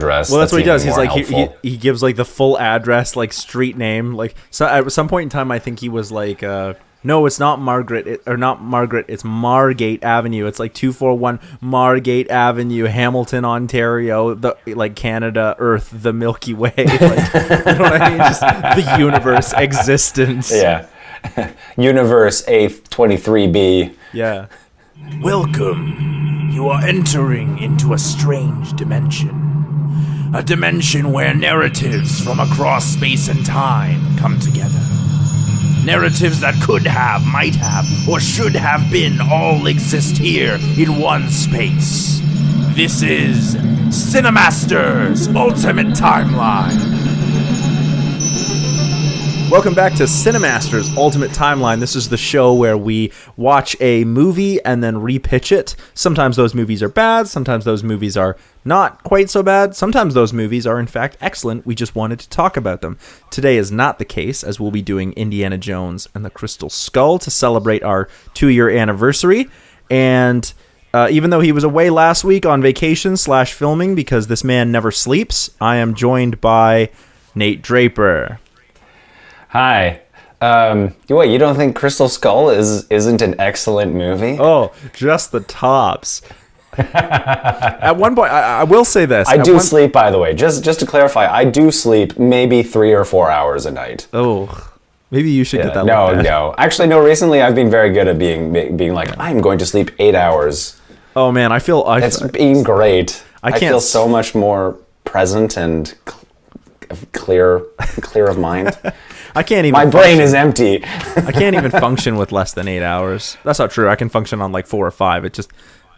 address. Well, that's what he does. He's like he he gives like the full address, like street name. Like, so at some point in time, I think he was like, no, it's not Margaret, or not Margaret. It's Margate Avenue. It's like 241 Margate Avenue, Hamilton, Ontario. The like Canada, Earth, the Milky Way. Like, you know what I mean? Just the universe, existence. Yeah. Universe A23B. Yeah. Welcome. You are entering into a strange dimension. A dimension where narratives from across space and time come together. Narratives that could have, might have, or should have been all exist here in one space. This is CineCasters Ultimate Timeline. Welcome back to CineCasters Ultimate Timeline. This is the show where we watch a movie and then repitch it. Sometimes those movies are bad. Sometimes those movies are not quite so bad. Sometimes those movies are, in fact, excellent. We just wanted to talk about them. Today is not the case, as we'll be doing Indiana Jones and the Crystal Skull to celebrate our 2-year anniversary. And even though he was away last week on vacation / filming because this man never sleeps, I am joined by Nate Draper. Hi. You don't think Crystal Skull isn't an excellent movie? Oh, just the tops. At one point, I will say this. I do sleep, by the way. Just to clarify, I do sleep maybe 3 or 4 hours a night. Oh, maybe you should get that. No. Actually, no. Recently, I've been very good at being like, I'm going to sleep 8 hours. Oh man, It's been great. I feel so much more present and clear of mind. I can't even. My brain is empty. I can't even function with less than 8 hours. That's not true. I can function on like 4 or 5. It just,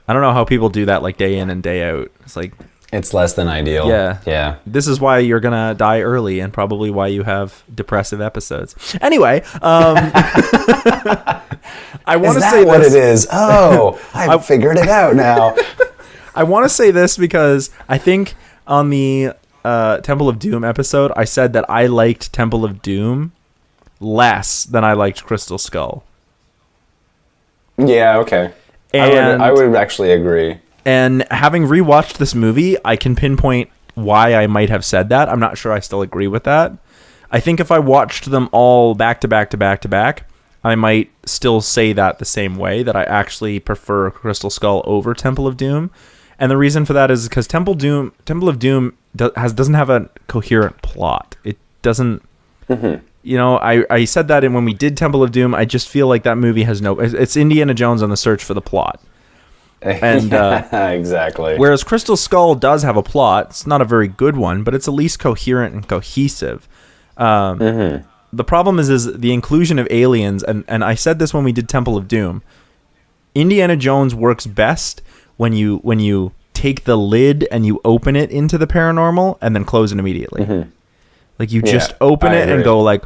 I don't know how people do that like day in and day out. It's like, it's less than ideal. Yeah. This is why you're gonna die early, and probably why you have depressive episodes. Anyway, I want to say what it is. Oh, I figured it out now. I want to say this because I think on the Temple of Doom episode, I said that I liked Temple of Doom less than I liked Crystal Skull. Yeah, okay. And I would actually agree. And having rewatched this movie, I can pinpoint why I might have said that. I'm not sure I still agree with that. I think if I watched them all back to back to back to back, I might still say that the same way, that I actually prefer Crystal Skull over Temple of Doom. And the reason for that is because Temple of Doom doesn't have a coherent plot. It doesn't. Mm-hmm. You know, I said that when we did Temple of Doom. I just feel like that movie has no. It's Indiana Jones on the search for the plot. And exactly. Whereas Crystal Skull does have a plot. It's not a very good one, but it's at least coherent and cohesive. Mm-hmm. The problem is the inclusion of aliens, and I said this when we did Temple of Doom. Indiana Jones works best when you take the lid and you open it into the paranormal and then close it immediately. Mm-hmm. Like you just open it and go like,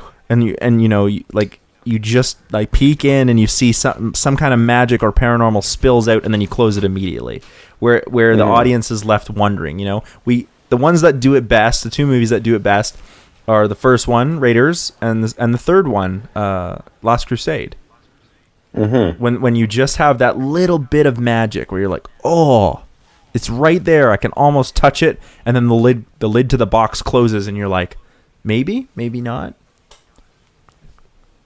you just like peek in and you see some kind of magic or paranormal spills out, and then you close it immediately. Where the audience is left wondering. You know, the ones that do it best, the 2 movies that do it best, are the first one, Raiders, and the third one, Last Crusade. Mm-hmm. When you just have that little bit of magic where you're like, oh, it's right there, I can almost touch it, and then the lid to the box closes, and you're like, maybe not.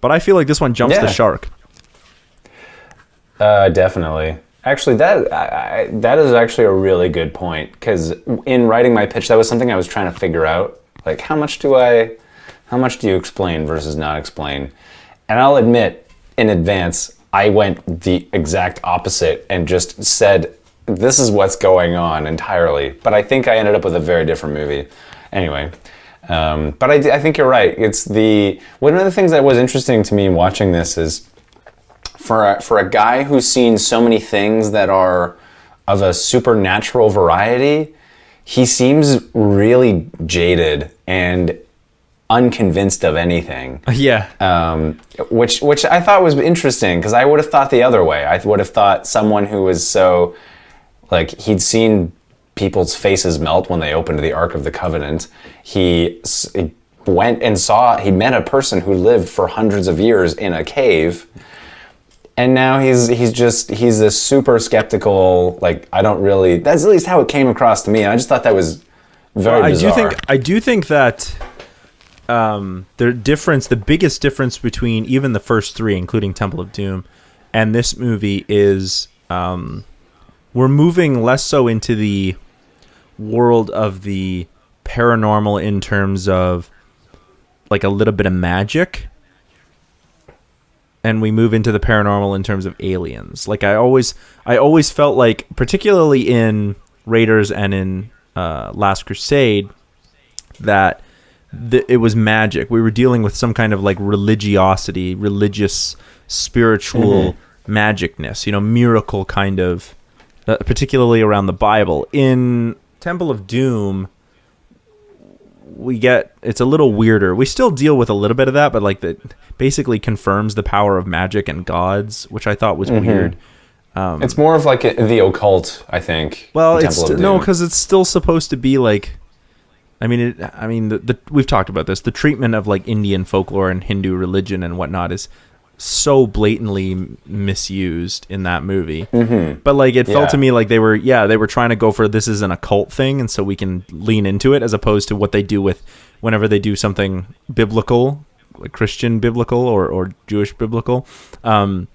But I feel like this one jumps the shark. Definitely. Actually, that is actually a really good point, because in writing my pitch, that was something I was trying to figure out. Like, how much do you explain versus not explain? And I'll admit, in advance, I went the exact opposite and just said, this is what's going on entirely. But I think I ended up with a very different movie. Anyway, but I think you're right. One of the things that was interesting to me watching this is, for a guy who's seen so many things that are of a supernatural variety, he seems really jaded and unconvinced of anything. Yeah. Which I thought was interesting, because I would have thought the other way. I would have thought someone who was so, like, he'd seen people's faces melt when they opened the Ark of the Covenant. He went and he met a person who lived for hundreds of years in a cave. And now he's this super skeptical, like, that's at least how it came across to me. I just thought that was Very bizarre. I do think that the biggest difference between even the first three, including Temple of Doom, and this movie is we're moving less so into the world of the paranormal in terms of like a little bit of magic, and we move into the paranormal in terms of aliens. Like I always felt like, particularly in Raiders and in Last Crusade, that it was magic. We were dealing with some kind of like religiosity, religious, spiritual magicness, miracle kind of, particularly around the Bible. In Temple of Doom, it's a little weirder. We still deal with a little bit of that, but like that basically confirms the power of magic and gods, which I thought was weird. It's more of like the occult, I think. Well, because it's still supposed to be like, we've talked about this. The treatment of like Indian folklore and Hindu religion and whatnot is so blatantly misused in that movie. But like it felt to me like they were trying to go for, this is an occult thing, and so we can lean into it, as opposed to what they do with whenever they do something biblical, like Christian biblical or Jewish biblical. It's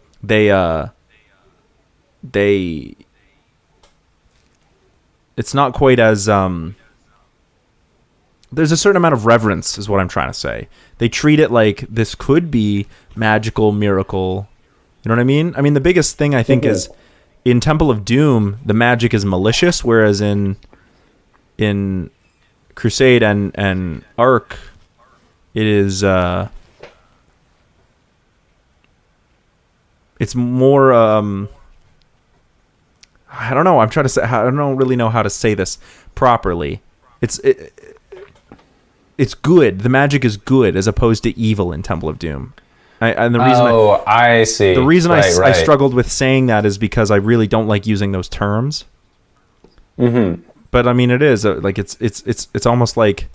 not quite as there's a certain amount of reverence, is what I'm trying to say. They treat it like this could be magical miracle. You know what I mean? I mean, the biggest thing I think is in Temple of Doom, the magic is malicious, whereas in Crusade and Ark, it is it's more I don't know. I don't really know how to say this properly. It's good. The magic is good as opposed to evil in Temple of Doom. I see. The reason I struggled with saying that is because I really don't like using those terms. But I mean, it is like it's almost like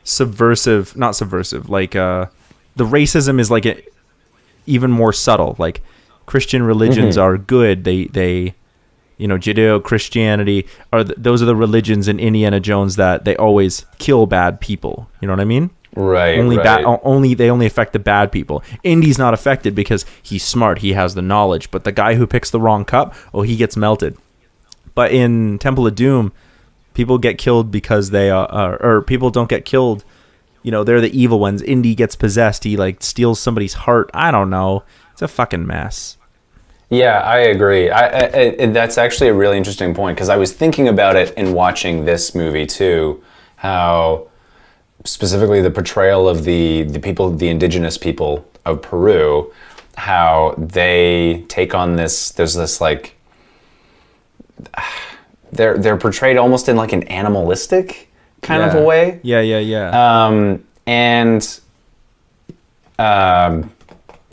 subversive, not subversive. Like the racism is like even more subtle. Like Christian religions are good. They Judeo-Christianity those are the religions in Indiana Jones that they always kill bad people. You know what I mean? Right. They only affect the bad people. Indy's not affected because he's smart. He has the knowledge. But the guy who picks the wrong cup, he gets melted. But in Temple of Doom, people get killed because they or people don't get killed. They're the evil ones. Indy gets possessed. He like steals somebody's heart. I don't know. It's a fucking mess. Yeah, I agree. That's actually a really interesting point, because I was thinking about it in watching this movie too, how specifically the portrayal of the people, the indigenous people of Peru, how they take on this. There's this like they're portrayed almost in like an animalistic kind of a way.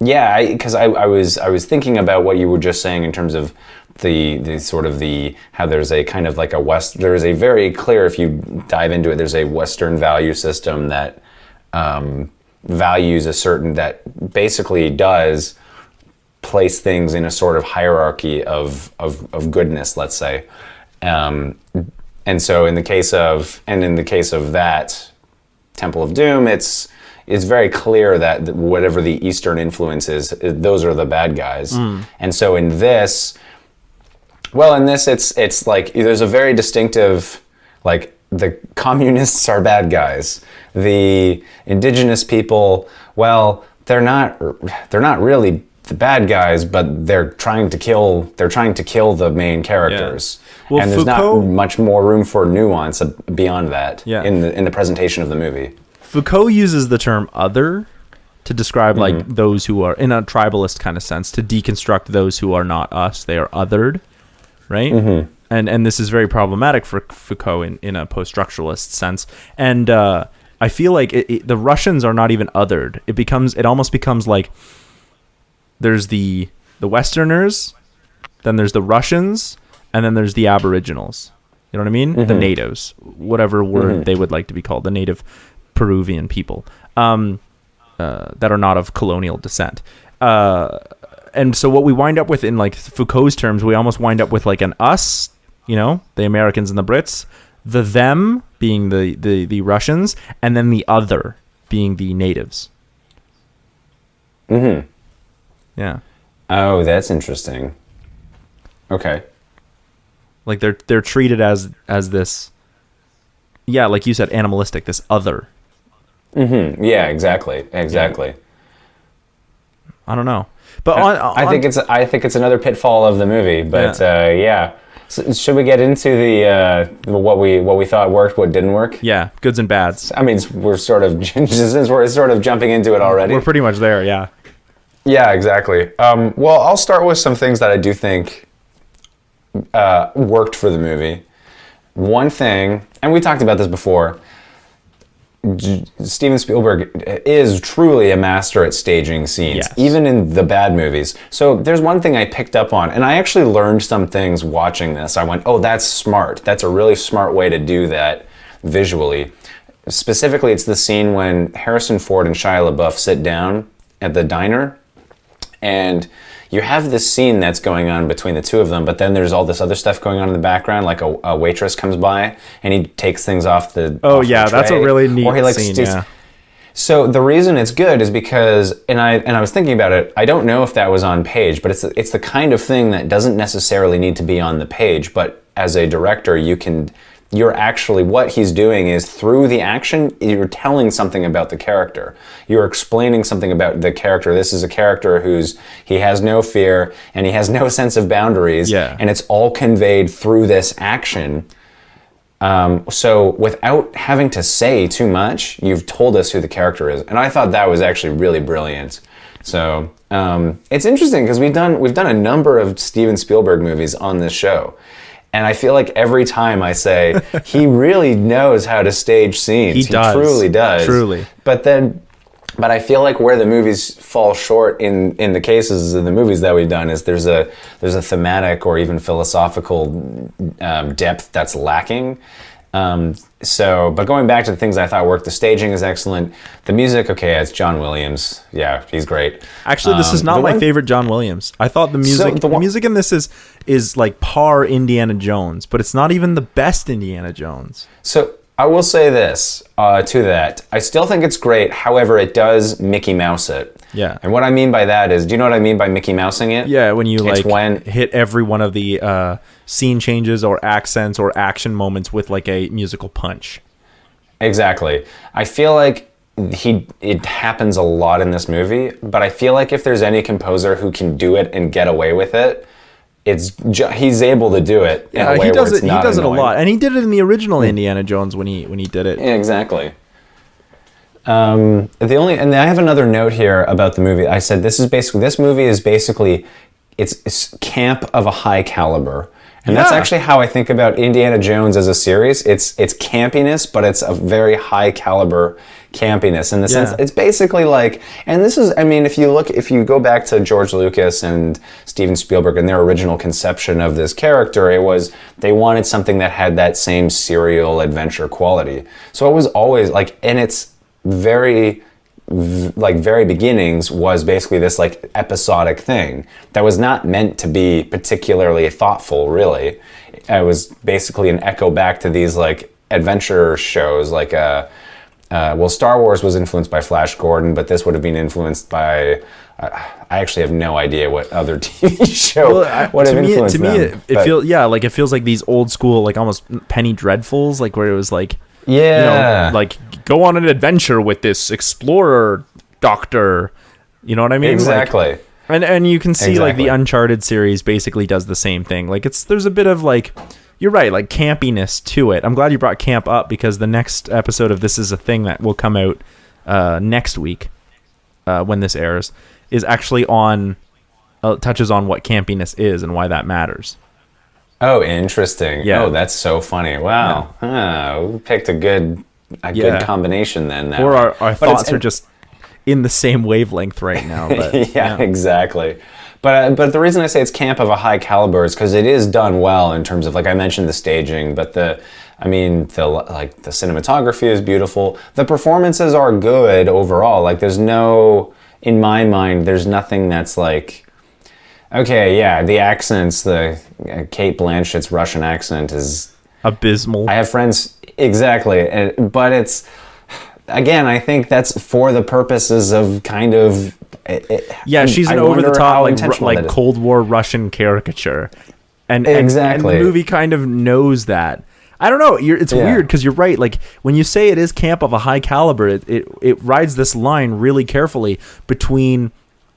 Because I was thinking about what you were just saying in terms of the sort of the how there's a kind of like there is a very clear, if you dive into it, there's a Western value system that values that basically does place things in a sort of hierarchy of goodness, let's say, and so in the case of that Temple of Doom, it's very clear that whatever the Eastern influence is, those are the bad guys. And so in this, it's like there's a very distinctive, like the communists are bad guys. The indigenous people, they're not really the bad guys, but they're trying to kill the main characters. Yeah. Well, and there's not much more room for nuance beyond that in the presentation of the movie. Foucault uses the term other to describe like those who are, in a tribalist kind of sense, to deconstruct those who are not us. They are othered, right? And this is very problematic for Foucault in a post-structuralist sense. And I feel like the Russians are not even othered. It almost becomes like there's the Westerners, then there's the Russians, and then there's the Aboriginals. You know what I mean? The natives, whatever word they would like to be called, the native Peruvian people that are not of colonial descent. And so what we wind up with in like Foucault's terms, we almost wind up with like an us, the Americans and the Brits, the them being the Russians, and then the other being the natives. Mm-hmm. Yeah. Oh, that's interesting. Okay. Like they're treated as this, yeah, like you said, animalistic, this other. Mm-hmm. Yeah, exactly. Yeah. I don't know, but I think it's another pitfall of the movie. But yeah. So should we get into the what we thought worked, what didn't work? Yeah, goods and bads. I mean, we're sort of since we're sort of jumping into it already. We're pretty much there. Yeah. Yeah, exactly. Well, I'll start with some things that I do think worked for the movie. One thing, and we talked about this before, Steven Spielberg is truly a master at staging scenes, yes. even in the bad movies. So there's one thing I picked up on, and I actually learned some things watching this. I went, oh, that's smart. That's a really smart way to do that visually. Specifically, it's the scene when Harrison Ford and Shia LaBeouf sit down at the diner, and you have this scene that's going on between the two of them, but then there's all this other stuff going on in the background, like a waitress comes by and he takes things off the off the tray, that's a really neat scene. Yeah. So the reason it's good is because, and I was thinking about it, I don't know if that was on page, but it's the kind of thing that doesn't necessarily need to be on the page, but as a director, you're actually, what he's doing is through the action, you're telling something about the character. You're explaining something about the character. This is a character he has no fear and he has no sense of boundaries. Yeah. And it's all conveyed through this action. So without having to say too much, you've told us who the character is. And I thought that was actually really brilliant. So it's interesting because we've done a number of Steven Spielberg movies on this show. And I feel like every time I say, he really knows how to stage scenes. He does. Truly does. Truly. But I feel like where the movies fall short in the cases of the movies that we've done is there's a thematic or even philosophical depth that's lacking. But going back to the things I thought worked, the staging is excellent. The music, okay, it's John Williams. Yeah, he's great. Actually, this is not my favorite John Williams. I thought the music in this is like par Indiana Jones, but it's not even the best Indiana Jones. So I will say this to that. I still think it's great. However, it does Mickey Mouse it. Yeah. And what I mean by that is, do you know what I mean by Mickey Mousing it? Yeah, when you hit every one of the scene changes or accents or action moments with like a musical punch. Exactly. I feel like it happens a lot in this movie, but I feel like if there's any composer who can do it and get away with it, he's able to do it in a way where it's not He does it a annoying. lot, and he did it in the original Indiana Jones when he did it. Yeah, exactly. And I have another note here about the movie. I said this movie is basically it's camp of a high caliber. And that's actually how I think about Indiana Jones as a series. It's campiness, but it's a very high caliber campiness in the sense it's basically like, and this is, I mean, if you go back to George Lucas and Steven Spielberg and their original conception of this character, they wanted something that had that same serial adventure quality. So it was always like, and it's very beginnings was basically this like episodic thing that was not meant to be particularly thoughtful, really. It was basically an echo back to these like adventure shows like Star Wars was influenced by Flash Gordon, but this would have been influenced by I actually have no idea what other TV show would have influenced them. It feels like these old school, like almost Penny Dreadfuls, like where it was like, like go on an adventure with this explorer doctor. You know what I mean? Exactly. Like, and you can see like the Uncharted series basically does the same thing. Like there's a bit of like, you're right, like campiness to it. I'm glad you brought camp up because the next episode of This Is a Thing that will come out next week when this airs is actually touches on what campiness is and why that matters. Oh, interesting. Yeah. Oh, that's so funny. Wow. Yeah. We picked a good combination then. Or our thoughts are just in the same wavelength right now. But, yeah, exactly. But the reason I say it's camp of a high caliber is because it is done well in terms of, like I mentioned, the staging, but the cinematography is beautiful. The performances are good overall. Like in my mind, there's nothing that's like, okay, yeah, the accents, the Kate Blanchett's Russian accent is abysmal. I have friends exactly, but it's again. I think that's for the purposes of kind of. Yeah, she's an I over the wonder top how intentional that like is. Cold War Russian caricature, and Exactly. and the movie kind of knows that. I don't know. It's weird because you're right. Like when you say it is camp of a high caliber, it rides this line really carefully between,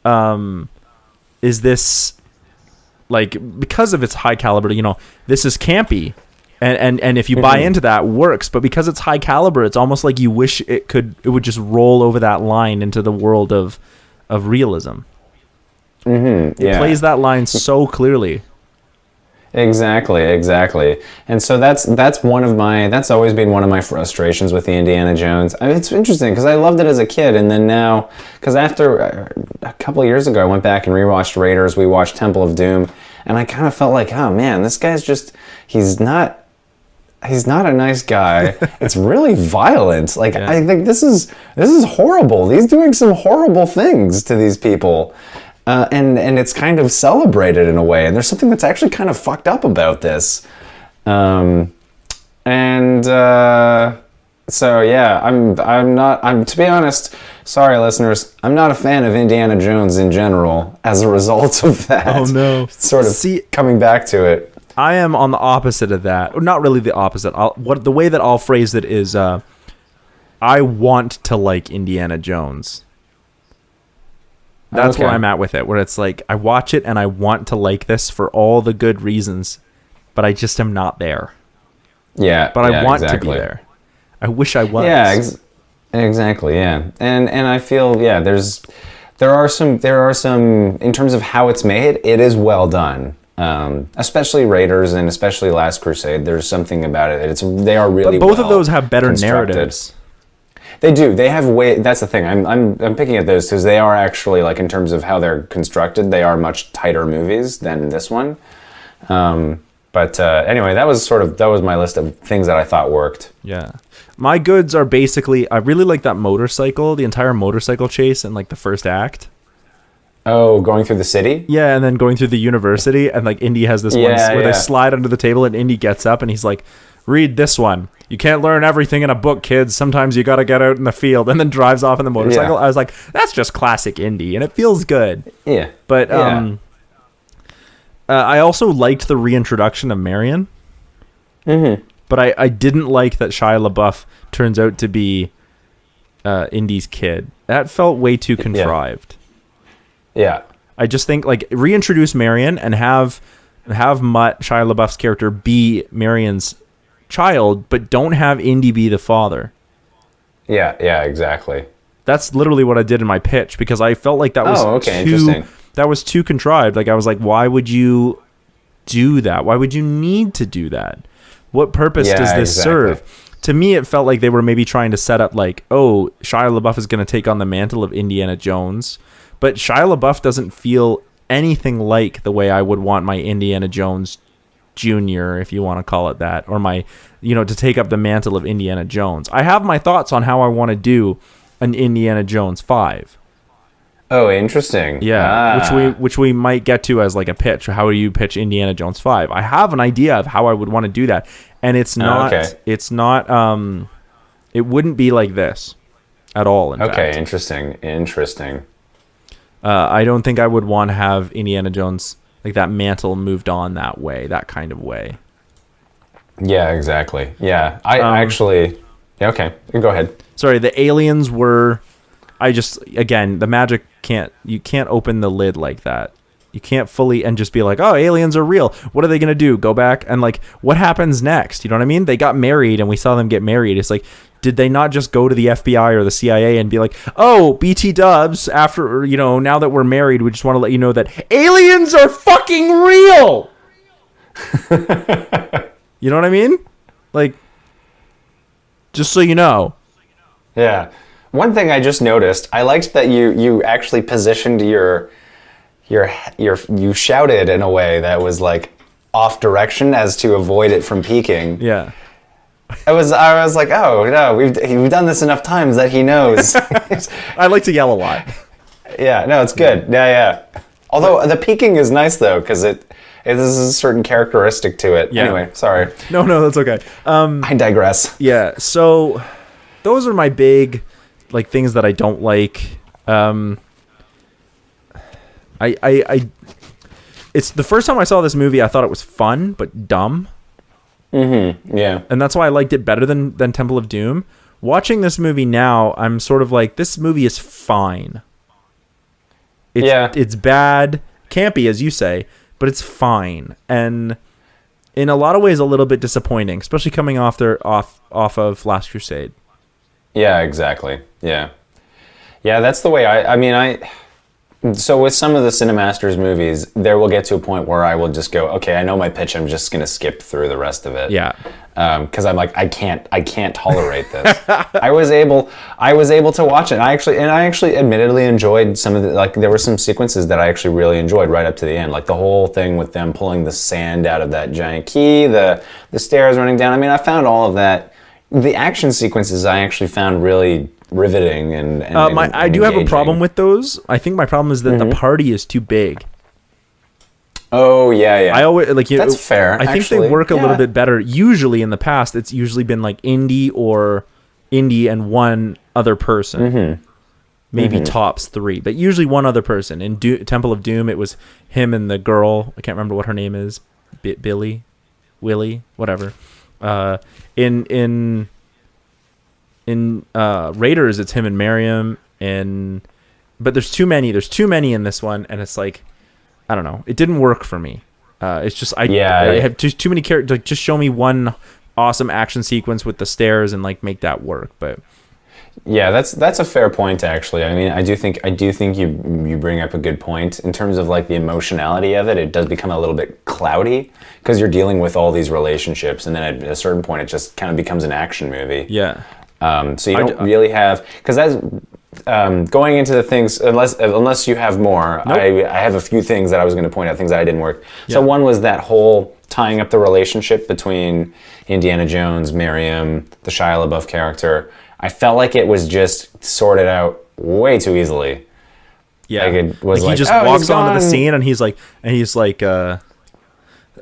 is this like because of its high caliber? You know, this is campy, and if you buy into that, works. But because it's high caliber, it's almost like you wish it would just roll over that line into the world of realism. It plays that line so clearly. Exactly. And so that's always been one of my frustrations with the Indiana Jones. I mean, it's interesting because I loved it as a kid, and then now, because after a couple of years ago, I went back and rewatched Raiders. We watched Temple of Doom, and I kind of felt like, oh man, this guy's he's not a nice guy. It's really violent. Like I think this is horrible. He's doing some horrible things to these people. And it's kind of celebrated in a way, and there's something that's actually kind of fucked up about this, so yeah, I'm to be honest, sorry listeners, I'm not a fan of Indiana Jones in general as a result of that. Oh no, sort of coming back to it. I am on the opposite of that, or not really the opposite. The way that I'll phrase it is, I want to like Indiana Jones. That's where I'm at with it, where it's like I watch it and I want to like this for all the good reasons, but I just am not there. Yeah, but I want to be there. I wish I was. Yeah, exactly. Yeah, and I feel there are some in terms of how it's made. It is well done, especially Raiders and especially Last Crusade. There's something about it. They are really. But both of those have better narratives. They do. They have that's the thing. I'm picking at those because they are actually, like, in terms of how they're constructed, they are much tighter movies than this one. But anyway, that was my list of things that I thought worked. Yeah. My goods are basically, I really like that motorcycle, the entire motorcycle chase in like the first act. Oh, going through the city? Yeah, and then going through the university, and like Indy has this one where they slide under the table and Indy gets up and he's like, read this one. You can't learn everything in a book, kids. Sometimes you got to get out in the field, and then drives off in the motorcycle. Yeah. I was like, that's just classic Indy, and it feels good. Yeah. But I also liked the reintroduction of Marion. Mm-hmm. But I didn't like that Shia LaBeouf turns out to be Indy's kid. That felt way too contrived. Yeah. I just think, like, reintroduce Marion and have Mutt, Shia LaBeouf's character, be Marion's child, but don't have Indy be the father. Yeah, exactly. That's literally what I did in my pitch, because I felt like that was interesting. That was too contrived. Like, I was like, why would you do that? Why would you need to do that? What purpose does this serve? To me, it felt like they were maybe trying to set up, like, oh, Shia LaBeouf is going to take on the mantle of Indiana Jones, but Shia LaBeouf doesn't feel anything like the way I would want my Indiana Jones Junior, if you want to call it that, or my, to take up the mantle of Indiana Jones. I have my thoughts on how I want to do an Indiana Jones 5. Oh, interesting. Yeah, which we might get to as like a pitch. How do you pitch Indiana Jones 5? I have an idea of how I would want to do that, and it's not. It wouldn't be like this at all. In fact. Interesting. I don't think I would want to have Indiana Jones, like, that mantle moved on that way, that kind of way. Yeah, exactly. Yeah, I actually. Okay, go ahead. Sorry, the aliens were. The magic you can't open the lid like that. You can't fully and just be like, oh, aliens are real. What are they going to do? Go back and, like, what happens next? You know what I mean? They got married and we saw them get married. It's like, did they not just go to the FBI or the CIA and be like, oh, BT dubs, after, now that we're married, we just want to let you know that aliens are fucking real. You know what I mean? Like, just so you know. Yeah. One thing I just noticed, I liked that you actually positioned you shouted in a way that was, like, off direction as to avoid it from peaking. Yeah. I was like, oh no, we've done this enough times that he knows. I like to yell a lot. Yeah, no, it's good. Yeah. Although the peaking is nice though, because it There's a certain characteristic to it. Yeah. Anyway, sorry. No, that's okay. I digress. Yeah, so those are my big like things that I don't like. It's the first time I saw this movie, I thought it was fun but dumb. Mm-hmm. Yeah. And that's why I liked it better than Temple of Doom. Watching this movie now, I'm sort of like, this movie is fine. It's bad, campy as you say, but it's fine. And in a lot of ways a little bit disappointing, especially coming off of Last Crusade. Yeah, exactly. Yeah. Yeah, that's the way so with some of the CineMasters movies, there will get to a point where I will just go, okay, I know my pitch, I'm just going to skip through the rest of it. Yeah. Because I'm like, I can't tolerate this. I was able to watch it. I actually admittedly enjoyed some of the, like, there were some sequences that I actually really enjoyed right up to the end. Like the whole thing with them pulling the sand out of that giant key, the stairs running down. I mean, I found all of that. The action sequences I actually found really riveting and I do have a problem with those. I think my problem is that the party is too big. Oh yeah. I always like that's fair. I think they work a little bit better. Usually in the past, it's usually been like Indy and one other person, maybe tops 3, but usually one other person. In Temple of Doom, it was him and the girl. I can't remember what her name is. Billy, Willie, whatever. In Raiders, it's him and Miriam, but there's too many in this one, and it's like, I don't know, it didn't work for me. It's just I have just too many characters. Like, just show me one awesome action sequence with the stairs and like make that work. But yeah, that's a fair point actually. I mean, I do think you bring up a good point in terms of like the emotionality of it. It does become a little bit cloudy because you're dealing with all these relationships, and then at a certain point, it just kind of becomes an action movie. Yeah. So you don't really have, because that's going into the things, unless you have more. Nope. I have a few things that I was going to point out, things that I didn't work. Yeah. So one was that whole tying up the relationship between Indiana Jones, Miriam, the Shia LaBeouf character. I felt like it was just sorted out way too easily. Yeah, like it was like he just walks onto the scene and he's like Shia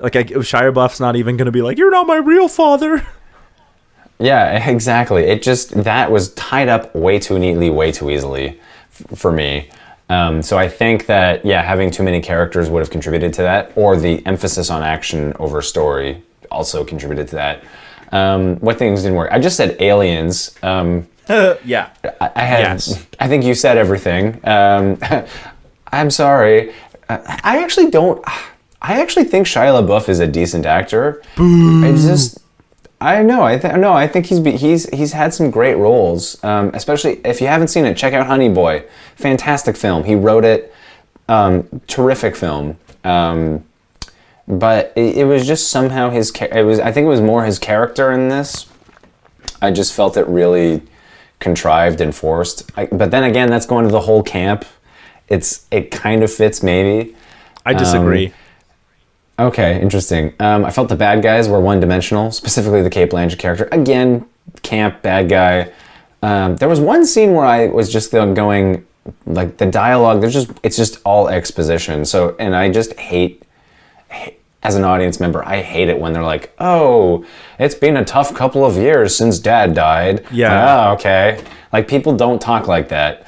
LaBeouf's not even going to be like, "You're not my real father." Yeah, exactly. That was tied up way too neatly, way too easily for me. So I think that, having too many characters would have contributed to that, or the emphasis on action over story also contributed to that. What things didn't work? I just said aliens. Yeah. I think you said everything. I'm sorry. I actually think Shia LaBeouf is a decent actor. Boo. I think he's had some great roles, especially if you haven't seen it. Check out Honey Boy, fantastic film. He wrote it, terrific film. But it was just somehow I think it was more his character in this. I just felt it really contrived and forced. But then again, that's going to the whole camp. It kind of fits maybe. I disagree. Okay, interesting. I felt the bad guys were one-dimensional, specifically the Cate Blanchett character. Again, camp, bad guy. There was one scene where I was just going, like, the dialogue, it's just all exposition. So, and I just hate, as an audience member, I hate it when they're like, oh, it's been a tough couple of years since Dad died. Yeah. Oh, okay. Like, people don't talk like that.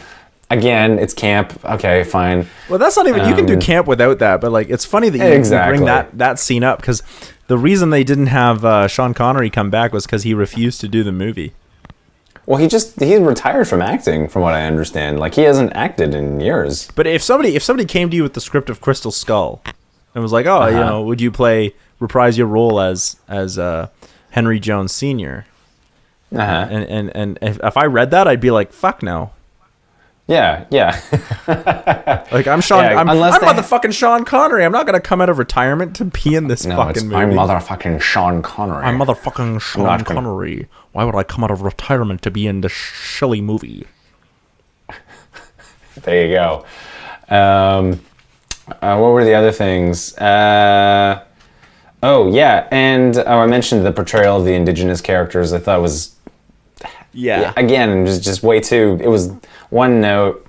Again, it's camp. Okay, fine. Well, that's not even... you can do camp without that, but like, it's funny that you bring that scene up, because the reason they didn't have Sean Connery come back was because he refused to do the movie. Well, he's retired from acting, from what I understand. Like, he hasn't acted in years. But if somebody came to you with the script of Crystal Skull and was like, oh, would you reprise your role as Henry Jones Sr.? And if I read that, I'd be like, fuck no. Yeah. Like, I'm motherfucking Sean Connery. I'm not gonna come out of retirement to be in this fucking movie. I'm motherfucking Sean Connery. I'm motherfucking Sean Connery. Why would I come out of retirement to be in this silly movie? There you go. What were the other things? I mentioned the portrayal of the indigenous characters. I thought was again, it was just way too. It was one note.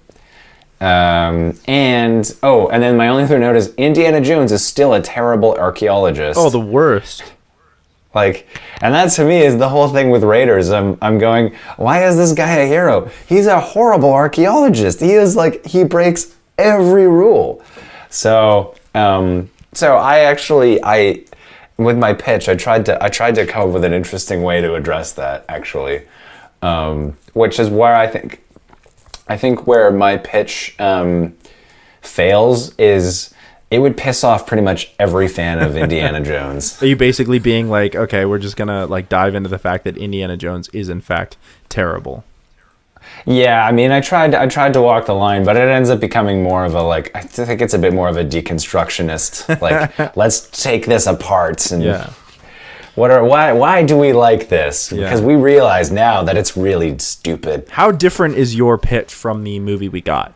And then my only other note is Indiana Jones is still a terrible archaeologist. Oh, the worst. Like, and that to me is the whole thing with Raiders. I'm going, why is this guy a hero? He's a horrible archaeologist. He breaks every rule. So I with my pitch, I tried to come up with an interesting way to address that, actually, which is where I think where my pitch fails is it would piss off pretty much every fan of Indiana Jones. Are you basically being like, okay, we're just gonna like dive into the fact that Indiana Jones is in fact terrible? Yeah, I mean, I tried to walk the line, but it ends up becoming more of a I think it's a bit more of a deconstructionist. Like, let's take this apart and why do we like this? Because we realize now that it's really stupid. How different is your pitch from the movie we got?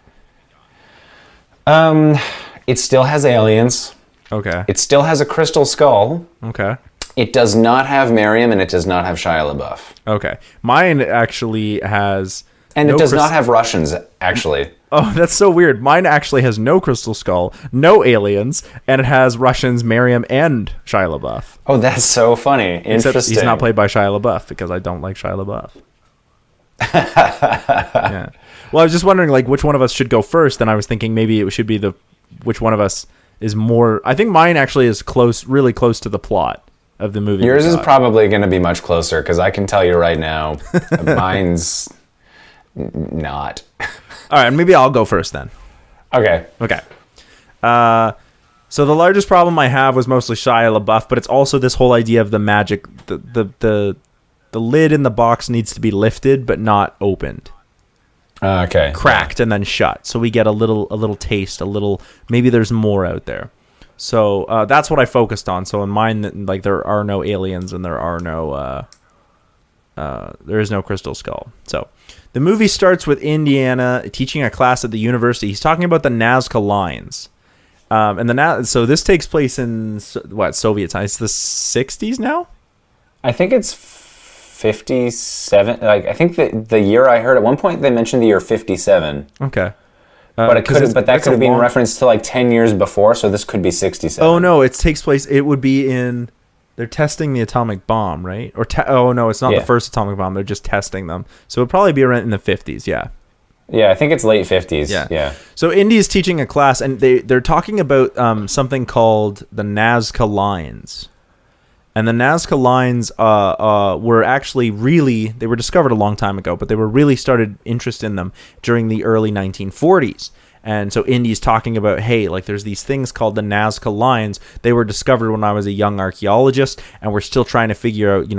It still has aliens. Okay. It still has a crystal skull. Okay. It does not have Miriam, and it does not have Shia LaBeouf. Okay. Mine actually has... And it does not have Russians, actually. Oh, that's so weird. Mine actually has no crystal skull, no aliens, and it has Russians, Miriam, and Shia LaBeouf. Oh, that's so funny. Interesting. Except he's not played by Shia LaBeouf because I don't like Shia LaBeouf. Yeah. Well, I was just wondering, like, which one of us should go first, and I was thinking maybe it should be which one of us is more... I think mine actually is really close to the plot of the movie. Yours is probably going to be much closer, because I can tell you right now, mine's not. All right, maybe I'll go first then. Okay. So the largest problem I have was mostly Shia LaBeouf, but it's also this whole idea of the magic. The lid in the box needs to be lifted, but not opened. Okay. Cracked and then shut. So we get a little taste, maybe there's more out there. So that's what I focused on. So in mine, like, there are no aliens and there is no crystal skull. So the movie starts with Indiana teaching a class at the university. He's talking about the Nazca lines. So this takes place in Soviet time? It's the 60s now? I think it's 57. Like, I think the year I heard at one point they mentioned the year 57. Okay. But that could have been referenced to like 10 years before, so this could be 67. Oh no, it takes place. It would be in. They're testing the atomic bomb, right? Or oh no, it's not the first atomic bomb. They're just testing them. So it'd probably be around in the 50s. Yeah. Yeah, I think it's late 50s. Yeah. So Indy is teaching a class, and they're talking about something called the Nazca lines. And the Nazca lines were actually they were discovered a long time ago, but they were really started interest in them during the early 1940s. And so Indy's talking about, hey, like, there's these things called the Nazca lines. They were discovered when I was a young archaeologist, and we're still trying to figure out,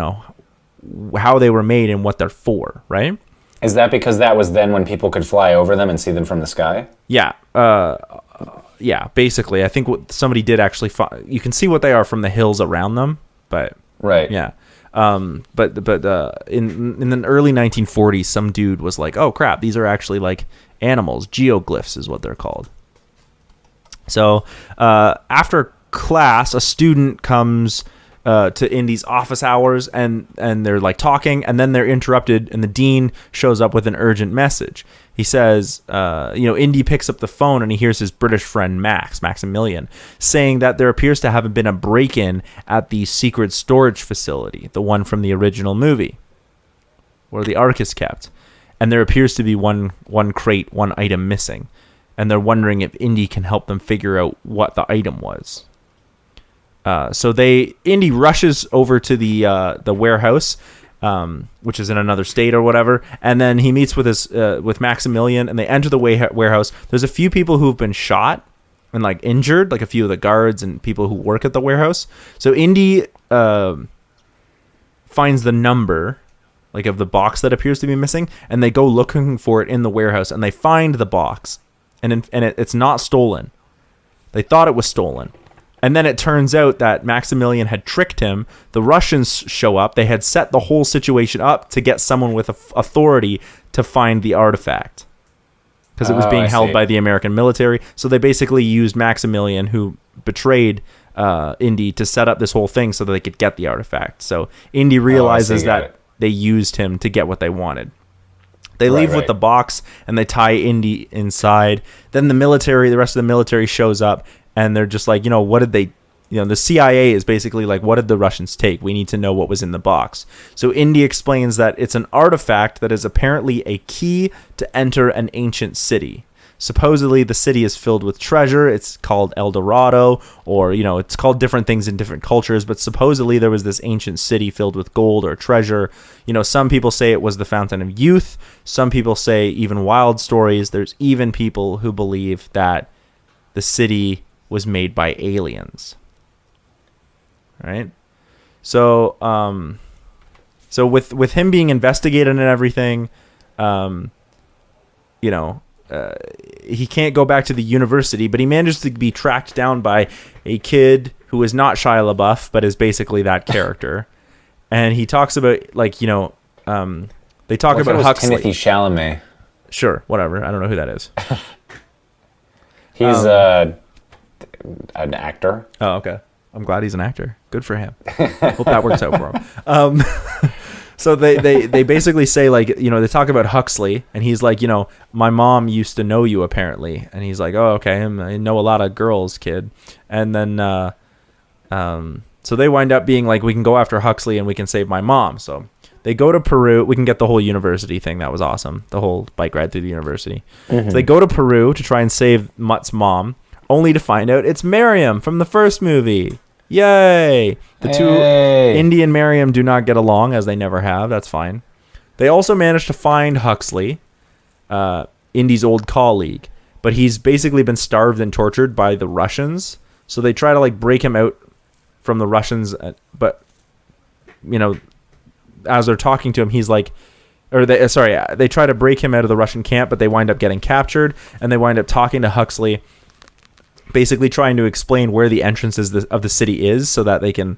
how they were made and what they're for, right? Is that because that was then when people could fly over them and see them from the sky? Yeah. Yeah, basically. I think what somebody did actually you can see what they are from the hills around them, but... Right. Yeah. But in the early 1940s, some dude was like, oh, crap, these are actually, like, animals. Geoglyphs is what they're called. So after class, a student comes to Indy's office hours, and they're, like, talking, and then they're interrupted, and the dean shows up with an urgent message. He says, Indy picks up the phone, and he hears his British friend Maximilian, saying that there appears to have been a break-in at the secret storage facility, the one from the original movie, where the Ark is kept. And there appears to be one crate, one item missing. And they're wondering if Indy can help them figure out what the item was. So Indy rushes over to the warehouse, which is in another state or whatever, and then he meets with Maximilian, and they enter the warehouse. There's a few people who've been shot and, like, injured, like a few of the guards and people who work at the warehouse. So Indy finds the number, like, of the box that appears to be missing, and they go looking for it in the warehouse, and they find the box, and it's not stolen. They thought it was stolen. And then it turns out that Maximilian had tricked him. The Russians show up. They had set the whole situation up to get someone with authority to find the artifact, because it was being held by the American military. So they basically used Maximilian, who betrayed Indy, to set up this whole thing so that they could get the artifact. So Indy realizes that they used him to get what they wanted. They leave Right. with the box and they tie Indy inside. Then the rest of the military shows up and they're just like, what did they, the CIA is basically like, what did the Russians take? We need to know what was in the box. So Indy explains that it's an artifact that is apparently a key to enter an ancient city. Supposedly the city is filled with treasure. It's called El Dorado, or, it's called different things in different cultures, but supposedly there was this ancient city filled with gold or treasure. Some people say it was the Fountain of Youth. Some people say even wild stories. There's even people who believe that the city was made by aliens. Right? So, so with him being investigated and everything, he can't go back to the university, but he manages to be tracked down by a kid who is not Shia LaBeouf, but is basically that character. And he talks about, they talk about Huxley. Timothy Chalamet. Sure, whatever. I don't know who that is. He's an actor. Oh, okay. I'm glad he's an actor. Good for him. Hope that works out for him. So they basically say, they talk about Huxley, and he's like, my mom used to know you, apparently. And he's like, oh, okay, I know a lot of girls, kid. And then, so they wind up being like, we can go after Huxley and we can save my mom. So they go to Peru. We can get the whole university thing. That was awesome. The whole bike ride through the university. Mm-hmm. So they go to Peru to try and save Mutt's mom, only to find out it's Miriam from the first movie. Yay! The two, Indy and Miriam, do not get along, as they never have. That's fine. They also managed to find Huxley, Indy's old colleague, but he's basically been starved and tortured by the Russians. So they try to break him out from the Russians, but as they're talking to him, he's like, they try to break him out of the Russian camp, but they wind up getting captured, and they wind up talking to Huxley, basically trying to explain where the entrance of the city is so that they can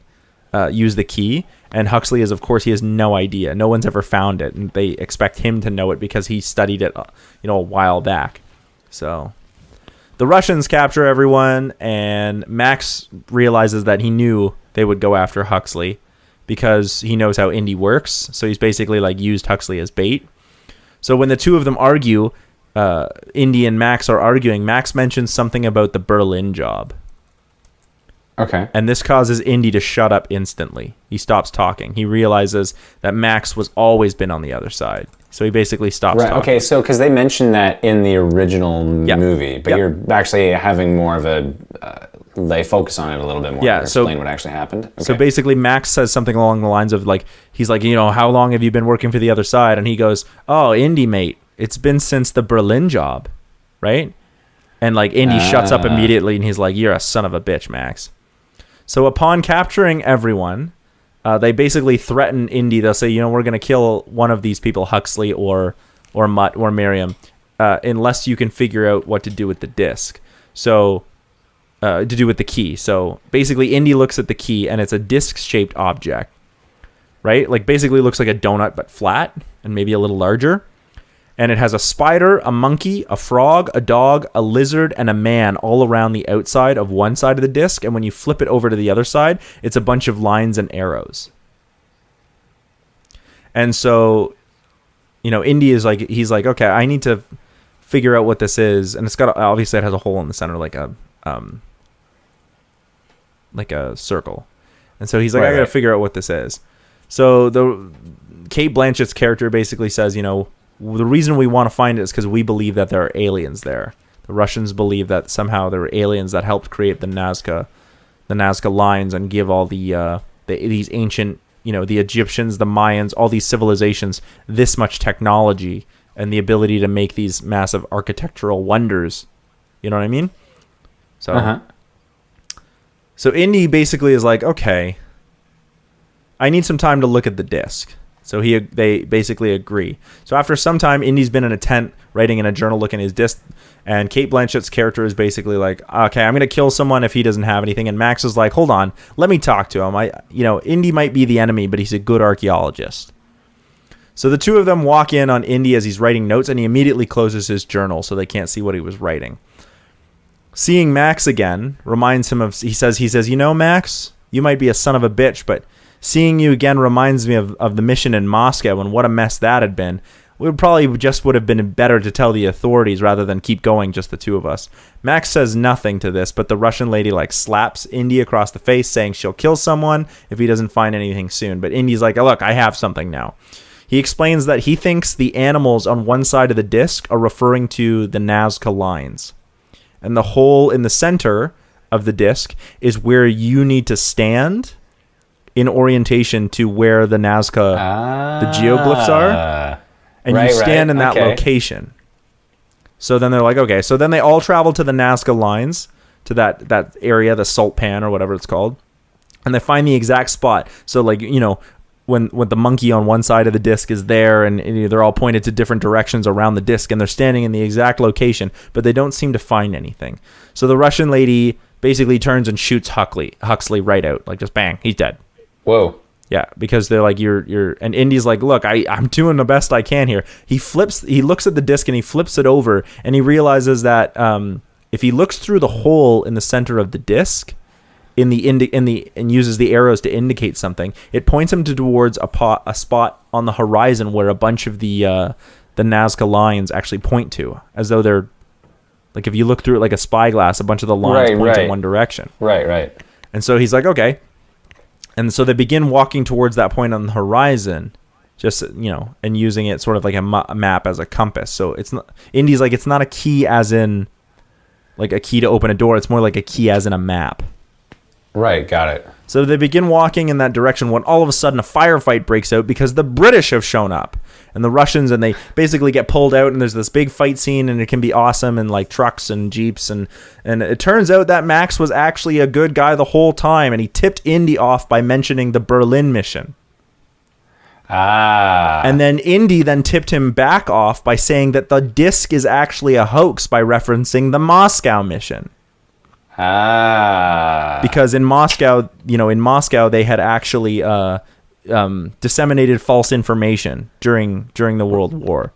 use the key. And Huxley is, of course, he has no idea. No one's ever found it, and they expect him to know it because he studied it, a while back. So the Russians capture everyone, and Max realizes that he knew they would go after Huxley because he knows how Indy works. So he's basically used Huxley as bait. So when the two of them argue, Indy and Max are arguing, Max mentions something about the Berlin job. Okay. And this causes Indy to shut up instantly. He stops talking. He realizes that Max was always been on the other side. So he basically stops talking. Okay, so because they mentioned that in the original movie, but you're actually having more of a... they focus on it a little bit more. Yeah, explain what actually happened. Okay. So basically Max says something along the lines of he's like, how long have you been working for the other side? And he goes, oh, Indy, mate. It's been since the Berlin job, right? And Indy shuts up immediately, and he's like, "You're a son of a bitch, Max." So upon capturing everyone, they basically threaten Indy. They'll say, we're going to kill one of these people, Huxley or Mutt or Miriam, unless you can figure out what to do with the disc. So to do with the key. So basically, Indy looks at the key, and it's a disc-shaped object, right? Basically looks like a donut but flat and maybe a little larger. And it has a spider, a monkey, a frog, a dog, a lizard, and a man all around the outside of one side of the disc. And when you flip it over to the other side, it's a bunch of lines and arrows. And so, Indy is he's like, okay, I need to figure out what this is. And it's got, obviously it has a hole in the center, like a circle. And so he's like, I got to figure out what this is. So Kate Blanchett's character basically says, the reason we want to find it is because we believe that there are aliens there. The Russians believe that somehow there were aliens that helped create the Nazca lines and give all these ancient, the Egyptians, the Mayans, all these civilizations this much technology and the ability to make these massive architectural wonders. You know what I mean? So, So Indy basically is like, okay, I need some time to look at the disc. So they basically agree. So after some time, Indy's been in a tent writing in a journal, looking at his disc, and Kate Blanchett's character is basically like, okay, I'm going to kill someone if he doesn't have anything. And Max is like, hold on, let me talk to him. Indy might be the enemy, but he's a good archaeologist. So the two of them walk in on Indy as he's writing notes, and he immediately closes his journal so they can't see what he was writing. Seeing Max again reminds him of, he says, Max, you might be a son of a bitch, but seeing you again reminds me of the mission in Moscow and what a mess that had been. would have been better to tell the authorities rather than keep going just the two of us. Max says nothing to this, but the Russian lady like slaps Indy across the face, saying she'll kill someone if he doesn't find anything soon. But Indy's like, look, I have something now. He explains that he thinks the animals on one side of the disc are referring to the Nazca lines. And the hole in the center of the disc is where you need to stand in orientation to where the Nazca, the geoglyphs are. And you stand in that location. So then they're like, okay. So then they all travel to the Nazca lines, to that area, the salt pan or whatever it's called. And they find the exact spot. So like, you know, when the monkey on one side of the disc is there and they're all pointed to different directions around the disc and they're standing in the exact location, but they don't seem to find anything. So the Russian lady basically turns and shoots Huxley right out. Like just bang, he's dead. Whoa. Yeah, because they're like, you're and Indy's like, look, I'm doing the best I can here. He looks at the disc and he flips it over and he realizes that if he looks through the hole in the center of the disc and uses the arrows to indicate something, it points him towards a spot on the horizon where a bunch of the Nazca lines actually point to, as though they're like, if you look through it like a spyglass, a bunch of the lines point in one direction. Right. And so he's like, okay. And so they begin walking towards that point on the horizon, just, you know, and using it sort of like a map as a compass. So it's not, Indy's like, it's not a key as in like a key to open a door. It's more like a key as in a map. Right, got it. So they begin walking in that direction when all of a sudden a firefight breaks out because the British have shown up. And the Russians, and they basically get pulled out, and there's this big fight scene, and it can be awesome, and like trucks and jeeps, and it turns out that Max was actually a good guy the whole time, and he tipped Indy off by mentioning the Berlin mission. And then Indy then tipped him back off by saying that the disc is actually a hoax by referencing the Moscow mission. Because in Moscow, they had actually disseminated false information during the World War,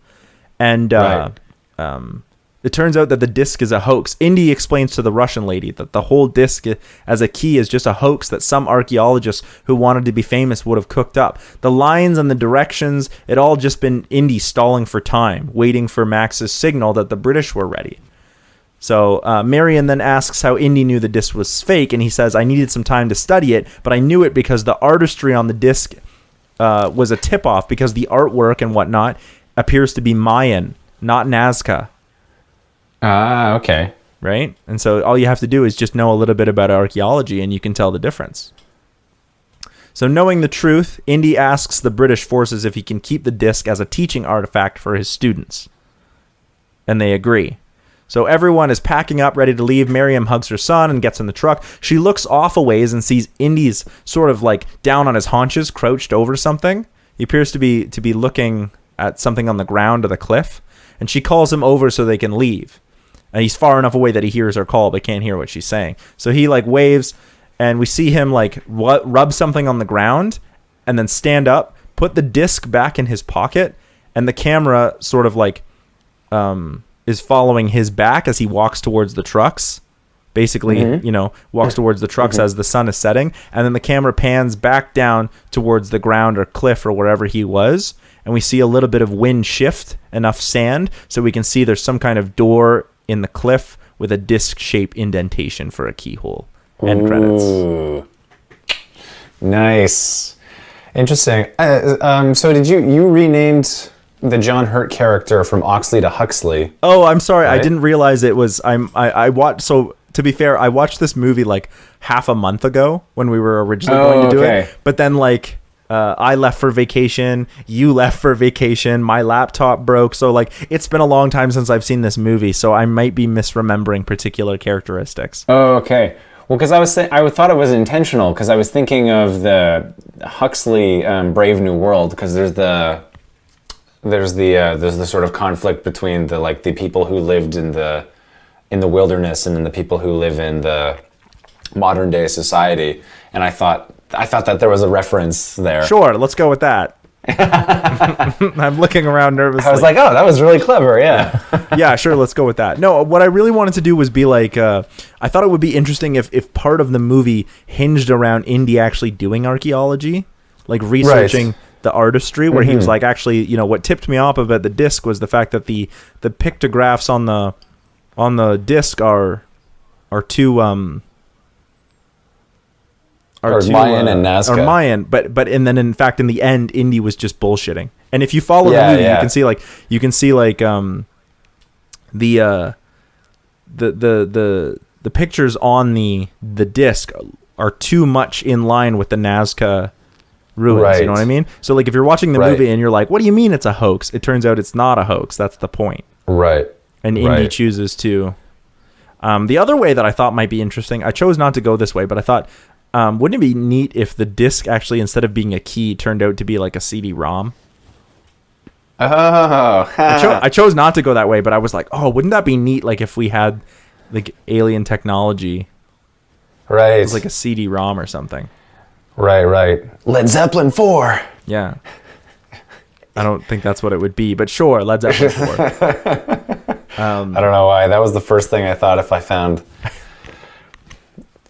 and it turns out that the disc is a hoax. Indy explains to the Russian lady that the whole disc as a key is just a hoax that some archaeologists who wanted to be famous would have cooked up. The lines and the directions, it all just been Indy stalling for time, waiting for Max's signal that the British were ready. So Marion then asks how Indy knew the disc was fake, and he says, I needed some time to study it, but I knew it because the artistry on the disc was a tip-off, because the artwork and whatnot appears to be Mayan, not Nazca. Okay. Right? And so all you have to do is just know a little bit about archaeology, and you can tell the difference. So knowing the truth, Indy asks the British forces if he can keep the disc as a teaching artifact for his students. And they agree. So everyone is packing up, ready to leave. Miriam hugs her son and gets in the truck. She looks off a ways and sees Indy's sort of like down on his haunches, crouched over something. He appears to be looking at something on the ground of the cliff. And she calls him over so they can leave. And he's far enough away that he hears her call but can't hear what she's saying. So he like waves, and we see him like rub something on the ground and then stand up, put the disc back in his pocket, and the camera sort of like is following his back as he walks towards the trucks. Basically, walks towards the trucks as the sun is setting. And then the camera pans back down towards the ground or cliff or wherever he was. And we see a little bit of wind shift, enough sand, so we can see there's some kind of door in the cliff with a disc-shaped indentation for a keyhole. End credits. Nice. Interesting. So did you renamed the John Hurt character from Oxley to Huxley? Oh, I'm sorry. Right? I didn't realize it was. I watched. So to be fair, I watched this movie like half a month ago when we were originally going to do it. But then like I left for vacation. You left for vacation. My laptop broke. So like it's been a long time since I've seen this movie. So I might be misremembering particular characteristics. Oh, okay. Well, because I thought it was intentional, because I was thinking of the Huxley Brave New World, because there's the sort of conflict between the people who lived in the wilderness and then the people who live in the modern day society, and I thought that there was a reference there. Sure, let's go with that. I'm looking around nervously. I was like, oh, that was really clever. Yeah. Yeah, sure, let's go with that. No, what I really wanted to do was be like, I thought it would be interesting if part of the movie hinged around Indy actually doing archaeology, like researching the artistry, where he was like, actually, you know, what tipped me off about the disc was the fact that the pictographs on the disc are too Mayan and Nazca. Or Mayan, but and then in fact in the end, Indy was just bullshitting. And if you follow the movie, you can see like the pictures on the disc are too much in line with the Nazca ruins. Right. You know what I mean? So like if you're watching the movie and you're like, what do you mean it's a hoax? It turns out it's not a hoax. That's the point. Right. And Indy chooses to. The other way that I thought might be interesting, I chose not to go this way, but I thought, wouldn't it be neat if the disc actually, instead of being a key, turned out to be like a CD-ROM? Oh. I chose not to go that way, but I was like, oh, wouldn't that be neat? Like if we had like alien technology, Right. it was like a CD-ROM or something. Right. Led Zeppelin 4. Yeah. I don't think that's what it would be, but sure, Led Zeppelin 4. I don't know why. That was the first thing I thought if I found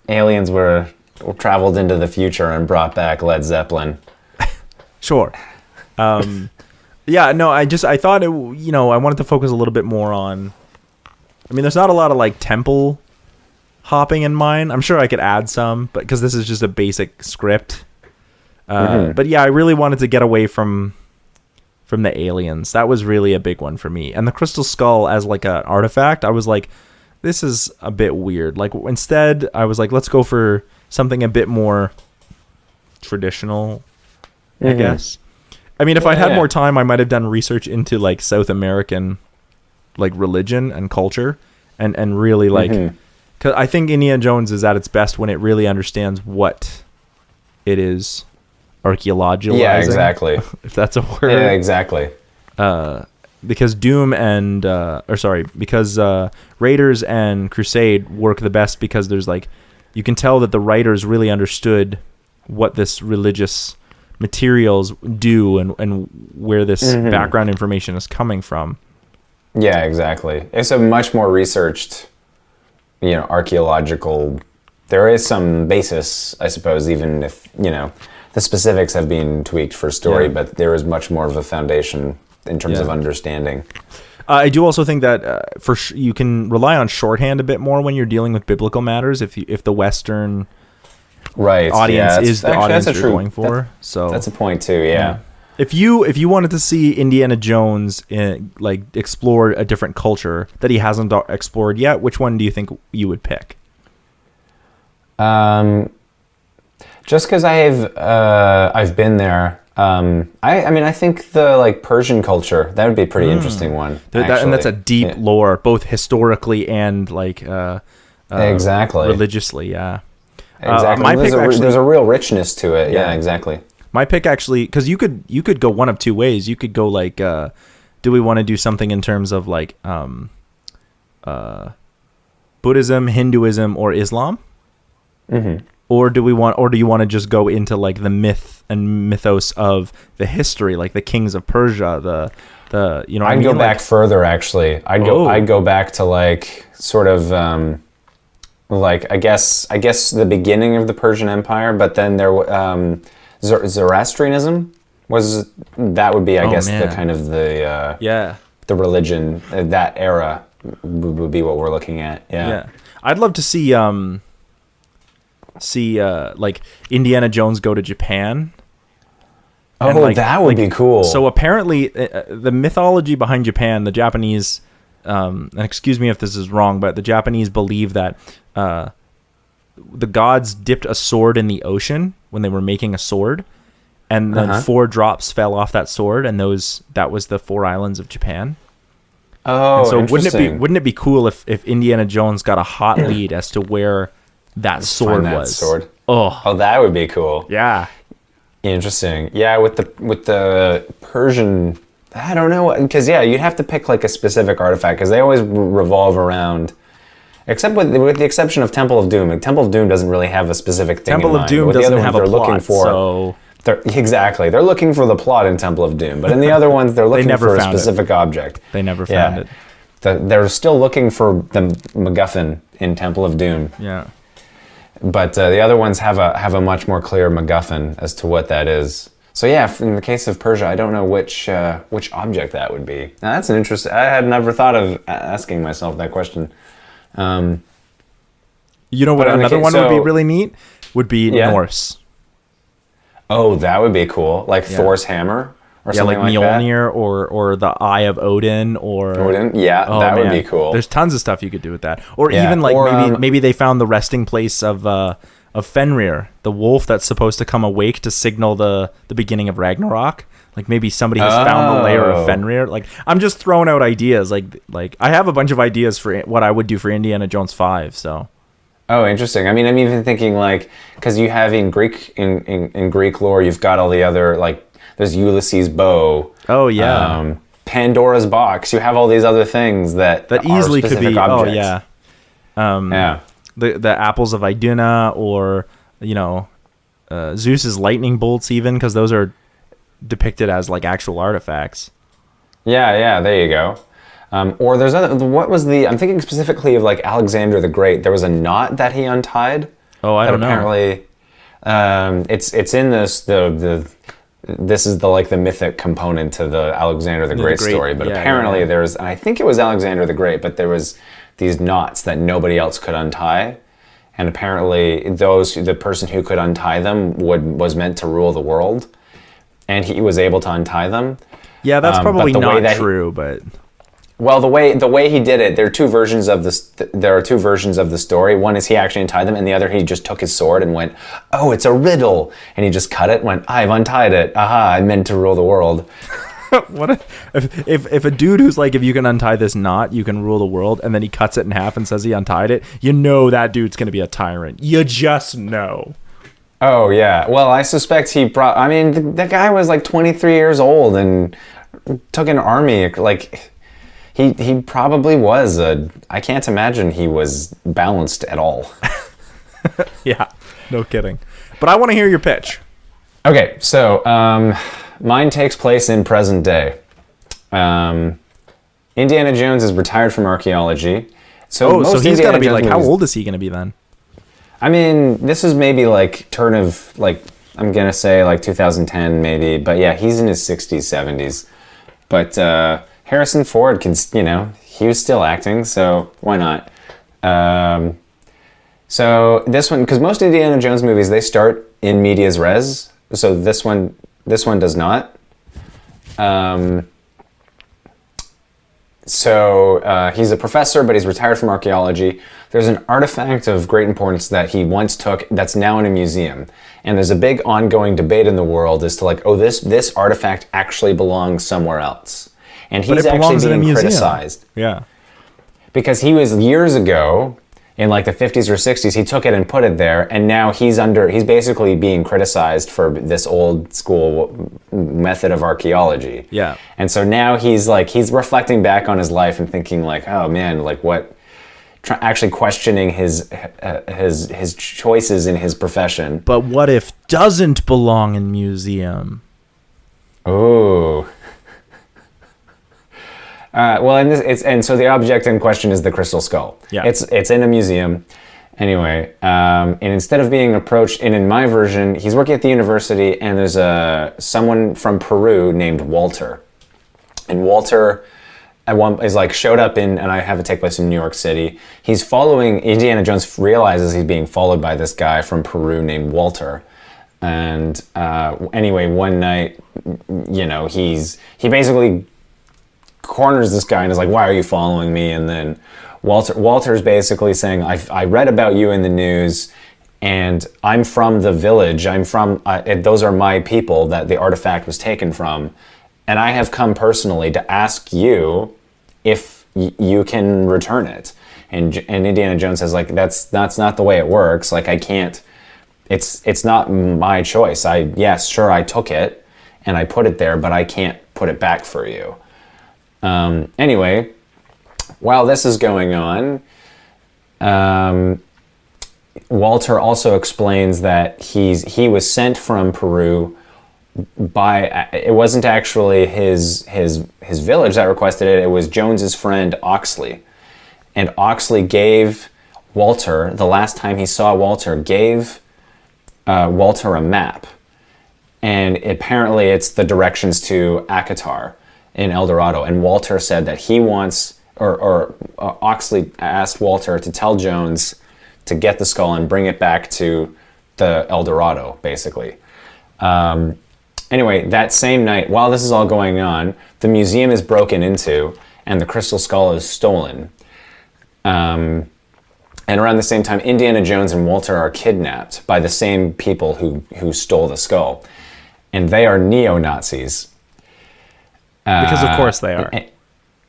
aliens were traveled into the future and brought back Led Zeppelin. Sure. Yeah, no, I thought it, you know, I wanted to focus a little bit more on, I mean, there's not a lot of like temple hopping in mine. I'm sure I could add some, but because this is just a basic script. But yeah, I really wanted to get away from the aliens. That was really a big one for me. And the crystal skull as like an artifact, I was like, this is a bit weird. Like instead, I was like, let's go for something a bit more traditional, I guess. I mean, if I'd had more time, I might have done research into like South American like religion and culture and really like, because I think Indiana Jones is at its best when it really understands what it is archaeologizing. Yeah, exactly. If that's a word. Yeah, exactly. Because Doom and because Raiders and Crusade work the best because there's like, you can tell that the writers really understood what this religious materials do and where this background information is coming from. Yeah, exactly. It's a much more researched, you know, archaeological. There is some basis, I suppose, even if, you know, the specifics have been tweaked for story, but there is much more of a foundation in terms of understanding. I do also think that you can rely on shorthand a bit more when you're dealing with biblical matters if the Western audience is the audience you're going for. So that's a point too. Yeah. If you wanted to see Indiana Jones like explore a different culture that he hasn't explored yet, which one do you think you would pick? Just because I've been there. I mean, I think the like Persian culture, that would be a pretty interesting one. And that's a deep lore, both historically and like exactly religiously. Yeah, exactly. There's a real richness to it. Yeah, exactly. My pick actually, because you could go one of two ways. You could go like, do we want to do something in terms of like Buddhism, Hinduism, or Islam? Or do you want to just go into like the myth and mythos of the history, like the kings of Persia, the you know? I'd go back further actually. I'd go back to like sort of like I guess the beginning of the Persian Empire, but then there Zoroastrianism would be I guess the kind of the religion that era would be what we're looking at. Yeah. I'd love to see like Indiana Jones go to Japan. Oh, like, that would be cool. So apparently the mythology behind Japan, the Japanese, and excuse me if this is wrong, but the Japanese believe that the gods dipped a sword in the ocean when they were making a sword, and then 4 drops fell off that sword, and that was the 4 islands of Japan. Oh, and so interesting. wouldn't it be cool if Indiana Jones got a hot lead as to where that sword was? Oh, that would be cool. Yeah. Interesting. Yeah, with the Persian, I don't know, because you'd have to pick like a specific artifact because they always revolve around, except with the exception of Temple of Doom. Like, Temple of Doom doesn't really have a specific thing Temple in of mind. Doom doesn't have a plot, so they're looking for the plot in Temple of Doom, but in the other ones they're looking for a specific object. They never found it. They're still looking for the MacGuffin in Temple of Doom. Yeah. But the other ones have a much more clear MacGuffin as to what that is. So yeah, in the case of Persia, I don't know which object that would be. Now, that's an interesting. I had never thought of asking myself that question. You know what But in the another case- one would be so- really neat? Would be Yeah. Norse. Oh, that would be cool. Like Thor's hammer or Yeah, something like like that. Mjolnir or the Eye of Odin or Odin? Yeah, Oh, that would man. be cool. There's tons of stuff you could do with that. Or Yeah, even like or, maybe they found the resting place of Fenrir, the wolf that's supposed to come awake to signal the beginning of Ragnarok. Like maybe somebody has found the lair of Oh. Fenrir. Like I'm just throwing out ideas. Like I have a bunch of ideas for what I would do for Indiana Jones 5. So Oh, interesting. I mean, I'm even thinking like, because you have in Greek in Greek lore, you've got all the other like, there's Ulysses' bow. Oh, yeah. Pandora's box. You have all these other things that are easily could specific be. objects. Oh yeah. Yeah. The apples of Iduna, or Zeus's lightning bolts, even, because those are depicted as like actual artifacts. Yeah. There you go. Or there's other. What was the? I'm thinking specifically of like Alexander the Great. There was a knot that he untied. Oh, I don't know. Apparently, it's in this This is the mythic component to the Alexander the Great story. But apparently there's, and I think it was Alexander the Great, but there was these knots that nobody else could untie, and apparently the person who could untie them was meant to rule the world, and he was able to untie them. Yeah, that's but probably the way not that true, but Well, the way he did it, there are two versions of this. There are two versions of the story. One is he actually untied them, and the other he just took his sword and went, "Oh, it's a riddle," and he just cut it. And went, "I've untied it. Aha! I meant to rule the world." what if a dude who's like, if you can untie this knot, you can rule the world, and then he cuts it in half and says he untied it, that dude's gonna be a tyrant. You just know. Oh yeah. Well, I suspect I mean, the guy was like 23 years old and took an army. Like, he probably was I can't imagine he was balanced at all. Yeah, no kidding. But I want to hear your pitch. Okay, so mine takes place in present day. Indiana Jones is retired from archaeology. So he's got to be like, how old is he going to be then? I mean, this is maybe like turn of like, I'm gonna say like 2010 maybe, but yeah, he's in his 60s, 70s. But Harrison Ford can, he was still acting, so why not? So this one, because most Indiana Jones movies, they start in medias res. So this one does not. So he's a professor, but he's retired from archaeology. There's an artifact of great importance that he once took that's now in a museum. And there's a big ongoing debate in the world as to like, oh, this artifact actually belongs somewhere else. And he's actually being criticized. Yeah. Because he was years ago, in like the 50s or 60s, he took it and put it there, and now he's basically being criticized for this old school method of archaeology. Yeah. And so now he's reflecting back on his life and thinking like, oh man, like what, actually questioning his choices in his profession. But what if doesn't belong in museum? Oh. Well, and so the object in question is the crystal skull. Yeah. It's in a museum. Anyway, and instead of being approached, and in my version, he's working at the university, and there's someone from Peru named Walter. And Walter is like showed up and I have it take place in New York City. He's following, Indiana Jones realizes he's being followed by this guy from Peru named Walter. And anyway, one night, he basically corners this guy and is like, "Why are you following me?" And then Walter's basically saying, I read about you in the news, and I'm from the village. Those are my people that the artifact was taken from, and I have come personally to ask you if you can return it. And Indiana Jones says, like, that's not the way it works. Like, I can't. It's not my choice. I took it and I put it there, but I can't put it back for you. Anyway, while this is going on, Walter also explains that he was sent from Peru by, it wasn't actually his village that requested it. It was Jones's friend Oxley, and Oxley gave Walter, the last time he saw Walter, gave Walter a map. and apparently it's the directions to Akatar in El Dorado. And Walter said that he wants, or Oxley asked Walter to tell Jones to get the skull and bring it back to the El Dorado, basically. Anyway, that same night, while this is all going on, the museum is broken into and the crystal skull is stolen. And around the same time, Indiana Jones and Walter are kidnapped by the same people who stole the skull. And they are neo-Nazis. Because of course they are.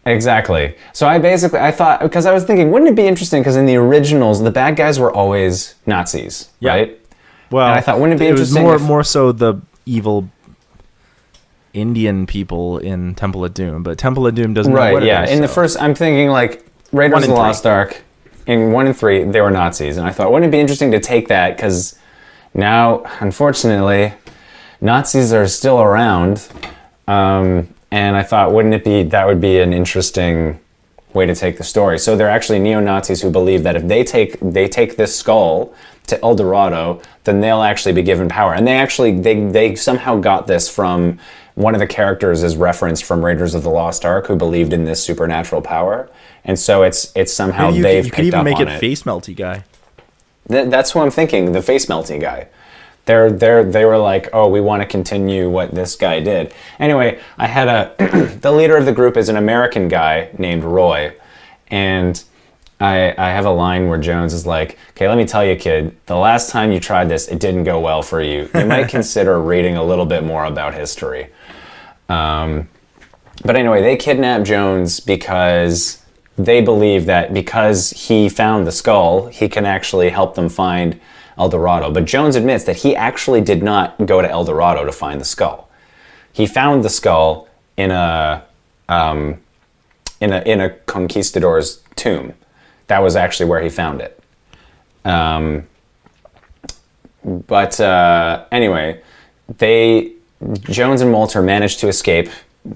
Exactly. So I thought, because I was thinking, wouldn't it be interesting, because in the originals, the bad guys were always Nazis, right? Well, and I thought, wouldn't it be interesting? It was more so the evil Indian people in Temple of Doom, but Temple of Doom doesn't know what it is. In the first, I'm thinking like Raiders of the Lost Ark, in 1 and 3, they were Nazis. And I thought, wouldn't it be interesting to take that, because now, unfortunately, Nazis are still around. And I thought, that would be an interesting way to take the story. So they're actually neo-Nazis who believe that if they take this skull to El Dorado, then they'll actually be given power. And they somehow got this from one of the characters is referenced from Raiders of the Lost Ark, who believed in this supernatural power. And so it's somehow they've picked up on it. You could even make it Face Melty guy. That's what I'm thinking, the Face Melty guy. They were like, oh, we want to continue what this guy did. Anyway, I had the leader of the group is an American guy named Roy, and I have a line where Jones is like, okay, let me tell you, kid, the last time you tried this, it didn't go well for you. You might consider reading a little bit more about history. But anyway, they kidnap Jones because they believe that because he found the skull, he can actually help them find El Dorado. But Jones admits that he actually did not go to El Dorado to find the skull. He found the skull in a conquistador's tomb. That was actually where he found it. Anyway, Jones and Walter managed to escape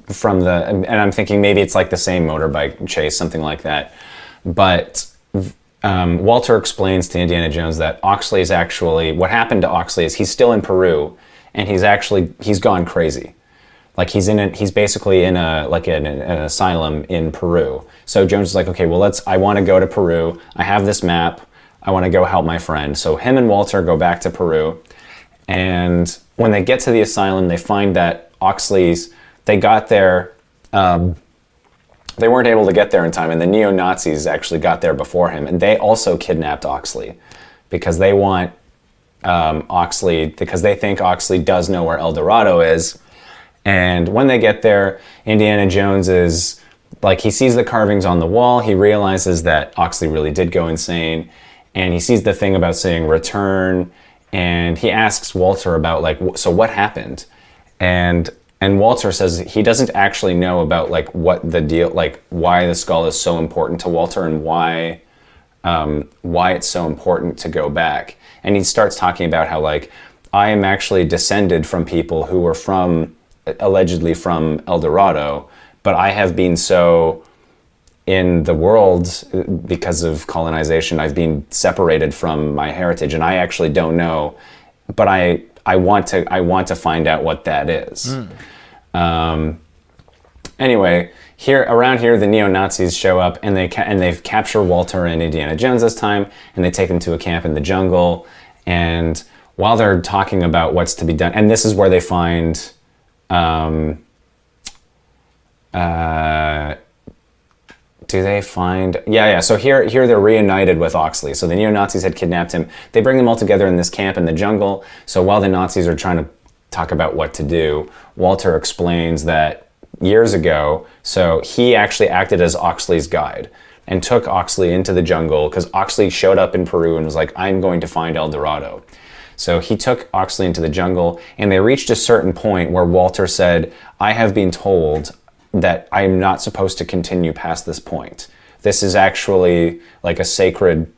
from and I'm thinking maybe it's like the same motorbike chase, something like that. But Walter explains to Indiana Jones that Oxley is actually, what happened to Oxley is he's still in Peru, and he's gone crazy. Like he's basically in an asylum in Peru. So Jones is like, okay, well I want to go to Peru. I have this map. I want to go help my friend. So him and Walter go back to Peru, and when they get to the asylum, they find that they got there. They weren't able to get there in time, and the neo-Nazis actually got there before him, and they also kidnapped Oxley because they want Oxley, because they think Oxley does know where El Dorado is. And when they get there, Indiana Jones is like, he sees the carvings on the wall, he realizes that Oxley really did go insane, and he sees the thing about saying return, and he asks Walter about like, so what happened? And Walter says he doesn't actually know about like what the deal, like why the skull is so important to Walter and why it's so important to go back. And he starts talking about how like, I am actually descended from people who were allegedly from El Dorado, but I have been so in the world because of colonization, I've been separated from my heritage, and I actually don't know, but I want to find out what that is. Anyway, around here, the neo-Nazis show up, and they capture Walter and Indiana Jones this time, and they take them to a camp in the jungle. And while they're talking about what's to be done, and this is where they find, do they find? Yeah. So here they're reunited with Oxley. So the neo-Nazis had kidnapped him. They bring them all together in this camp in the jungle. So while the Nazis are trying to talk about what to do, Walter explains that years ago, so he actually acted as Oxley's guide and took Oxley into the jungle because Oxley showed up in Peru and was like, I'm going to find El Dorado. So he took Oxley into the jungle, and they reached a certain point where Walter said, I have been told that I am not supposed to continue past this point. This is actually like a sacred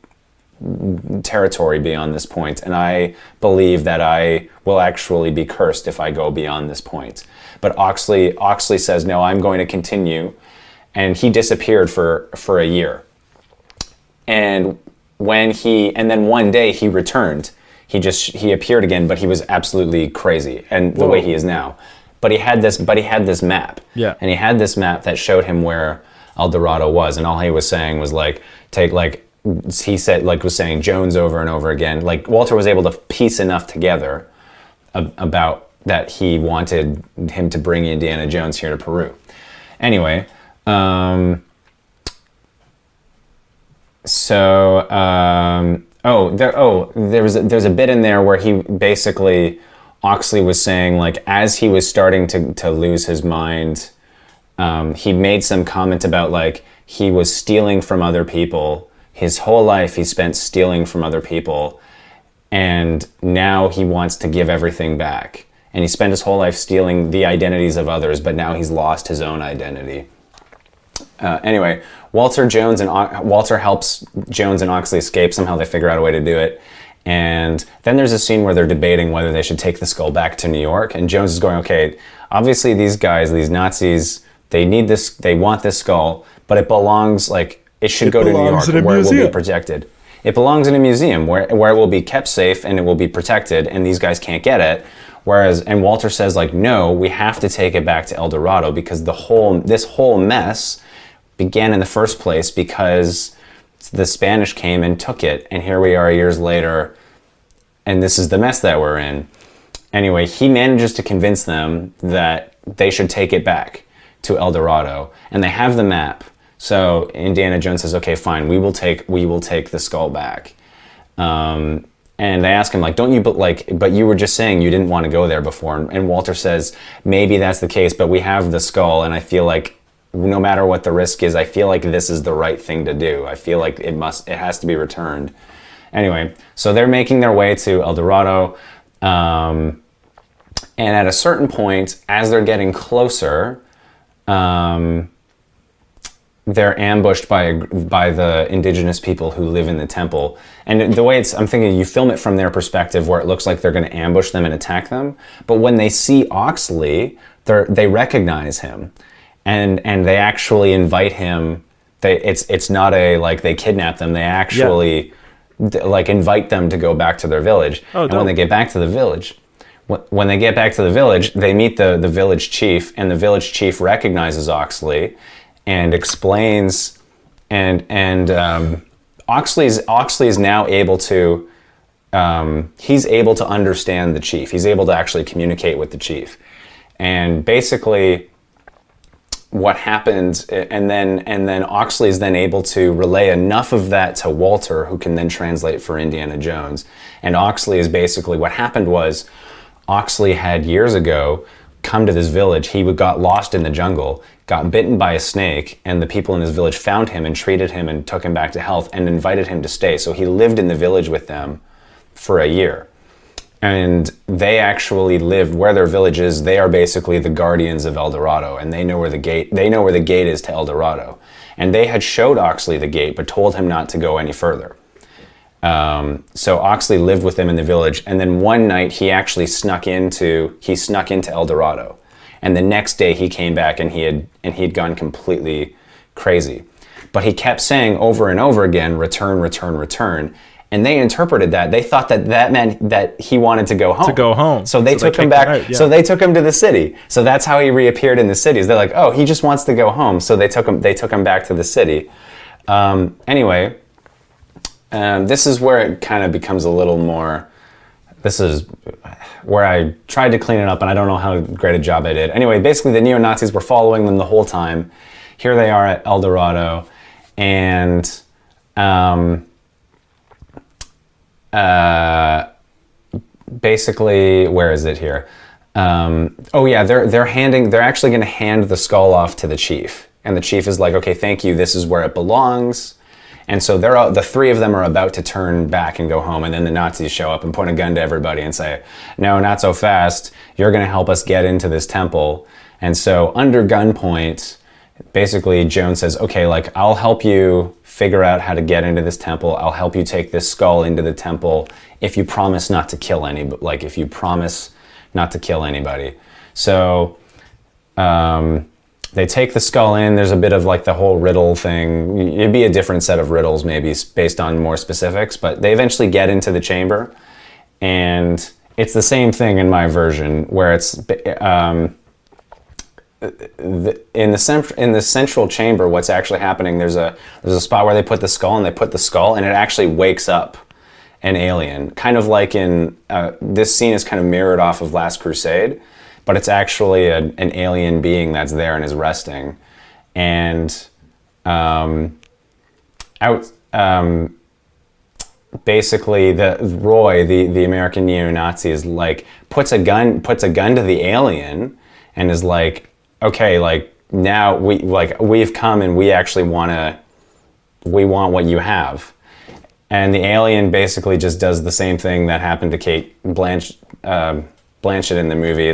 territory beyond this point, and I believe that I will actually be cursed if I go beyond this point. But Oxley says, no, I'm going to continue, and he disappeared for a year. And then one day he returned, he appeared again, but he was absolutely crazy, and the way he is now. But he had this map. Yeah. And he had this map that showed him where El Dorado was, and all he was saying was like, he said, like, was saying Jones over and over again. Like, Walter was able to piece enough together about that he wanted him to bring Indiana Jones here to Peru. Anyway, there's a bit in there where he basically, Oxley was saying, like, as he was starting to lose his mind, he made some comment about, like, he was stealing from other people. His whole life he spent stealing from other people, and now he wants to give everything back. And he spent his whole life stealing the identities of others, but now he's lost his own identity. Anyway, Walter helps Jones and Oxley escape. Somehow they figure out a way to do it. And then there's a scene where they're debating whether they should take the skull back to New York. And Jones is going, okay, obviously these guys, these Nazis, they want this skull, but it belongs, like, it should go to New York where it will be protected. It belongs in a museum where it will be kept safe and it will be protected, and these guys can't get it. And Walter says, like, no, we have to take it back to El Dorado because this whole mess began in the first place because the Spanish came and took it, and here we are years later, and this is the mess that we're in. Anyway, he manages to convince them that they should take it back to El Dorado, and they have the map. So Indiana Jones says, okay, fine, we will take the skull back. And they ask him, like, but you were just saying you didn't want to go there before. And Walter says, maybe that's the case, but we have the skull, and I feel like no matter what the risk is, I feel like this is the right thing to do. I feel like it has to be returned. Anyway, so they're making their way to El Dorado. And at a certain point, as they're getting closer, they're ambushed by the indigenous people who live in the temple. And the way I'm thinking, you film it from their perspective where it looks like they're going to ambush them and attack them. But when they see Oxley, they recognize him, and they actually invite him. It's not like they kidnap them. They actually like invite them to go back to their village. And when they get back to the village, they meet the village chief, and the village chief recognizes Oxley and explains, and Oxley's now able to, he's able to understand the chief. He's able to actually communicate with the chief. And basically what happens, and then Oxley is then able to relay enough of that to Walter, who can then translate for Indiana Jones. And Oxley is basically, what happened was, Oxley had years ago come to this village. He got lost in the jungle, got bitten by a snake, and the people in his village found him and treated him and took him back to health and invited him to stay. So he lived in the village with them for a year. And they actually lived where their village is. They are basically the guardians of El Dorado, and they know where the gate is to El Dorado. And they had showed Oxley the gate, but told him not to go any further. So Oxley lived with them in the village, and then one night he actually snuck into El Dorado, and the next day he came back and he'd gone completely crazy. But he kept saying over and over again, return, return, return, and they interpreted that. They thought that meant that he wanted to go home. So they took him back. Him out, yeah. So they took him to the city. So that's how he reappeared in the cities. They're like, oh, he just wants to go home. So they took him back to the city. Anyway. This is where it kind of becomes a little more, this is where I tried to clean it up, and I don't know how great a job I did. Anyway, basically the neo-Nazis were following them the whole time. Here they are at El Dorado, and basically, where is it here? They're actually going to hand the skull off to the chief. And the chief is like, okay, thank you, this is where it belongs. And so the three of them are about to turn back and go home, and then the Nazis show up and point a gun to everybody and say, no, not so fast. You're going to help us get into this temple. And so under gunpoint, basically Jones says, okay, like, I'll help you figure out how to get into this temple. I'll help you take this skull into the temple if you promise not to kill anybody. So they take the skull in. There's a bit of like the whole riddle thing. It'd be a different set of riddles maybe based on more specifics, but they eventually get into the chamber, and it's the same thing in my version where it's in the central chamber. What's actually happening? There's a spot where they put the skull, and it actually wakes up an alien, kind of like in this scene is kind of mirrored off of Last Crusade, but it's actually an alien being that's there and is resting, and basically Roy, the American neo-Nazi, is like puts a gun to the alien and is like, okay, like now we've come and we want what you have. And the alien basically just does the same thing that happened to Kate Blanchett in the movie.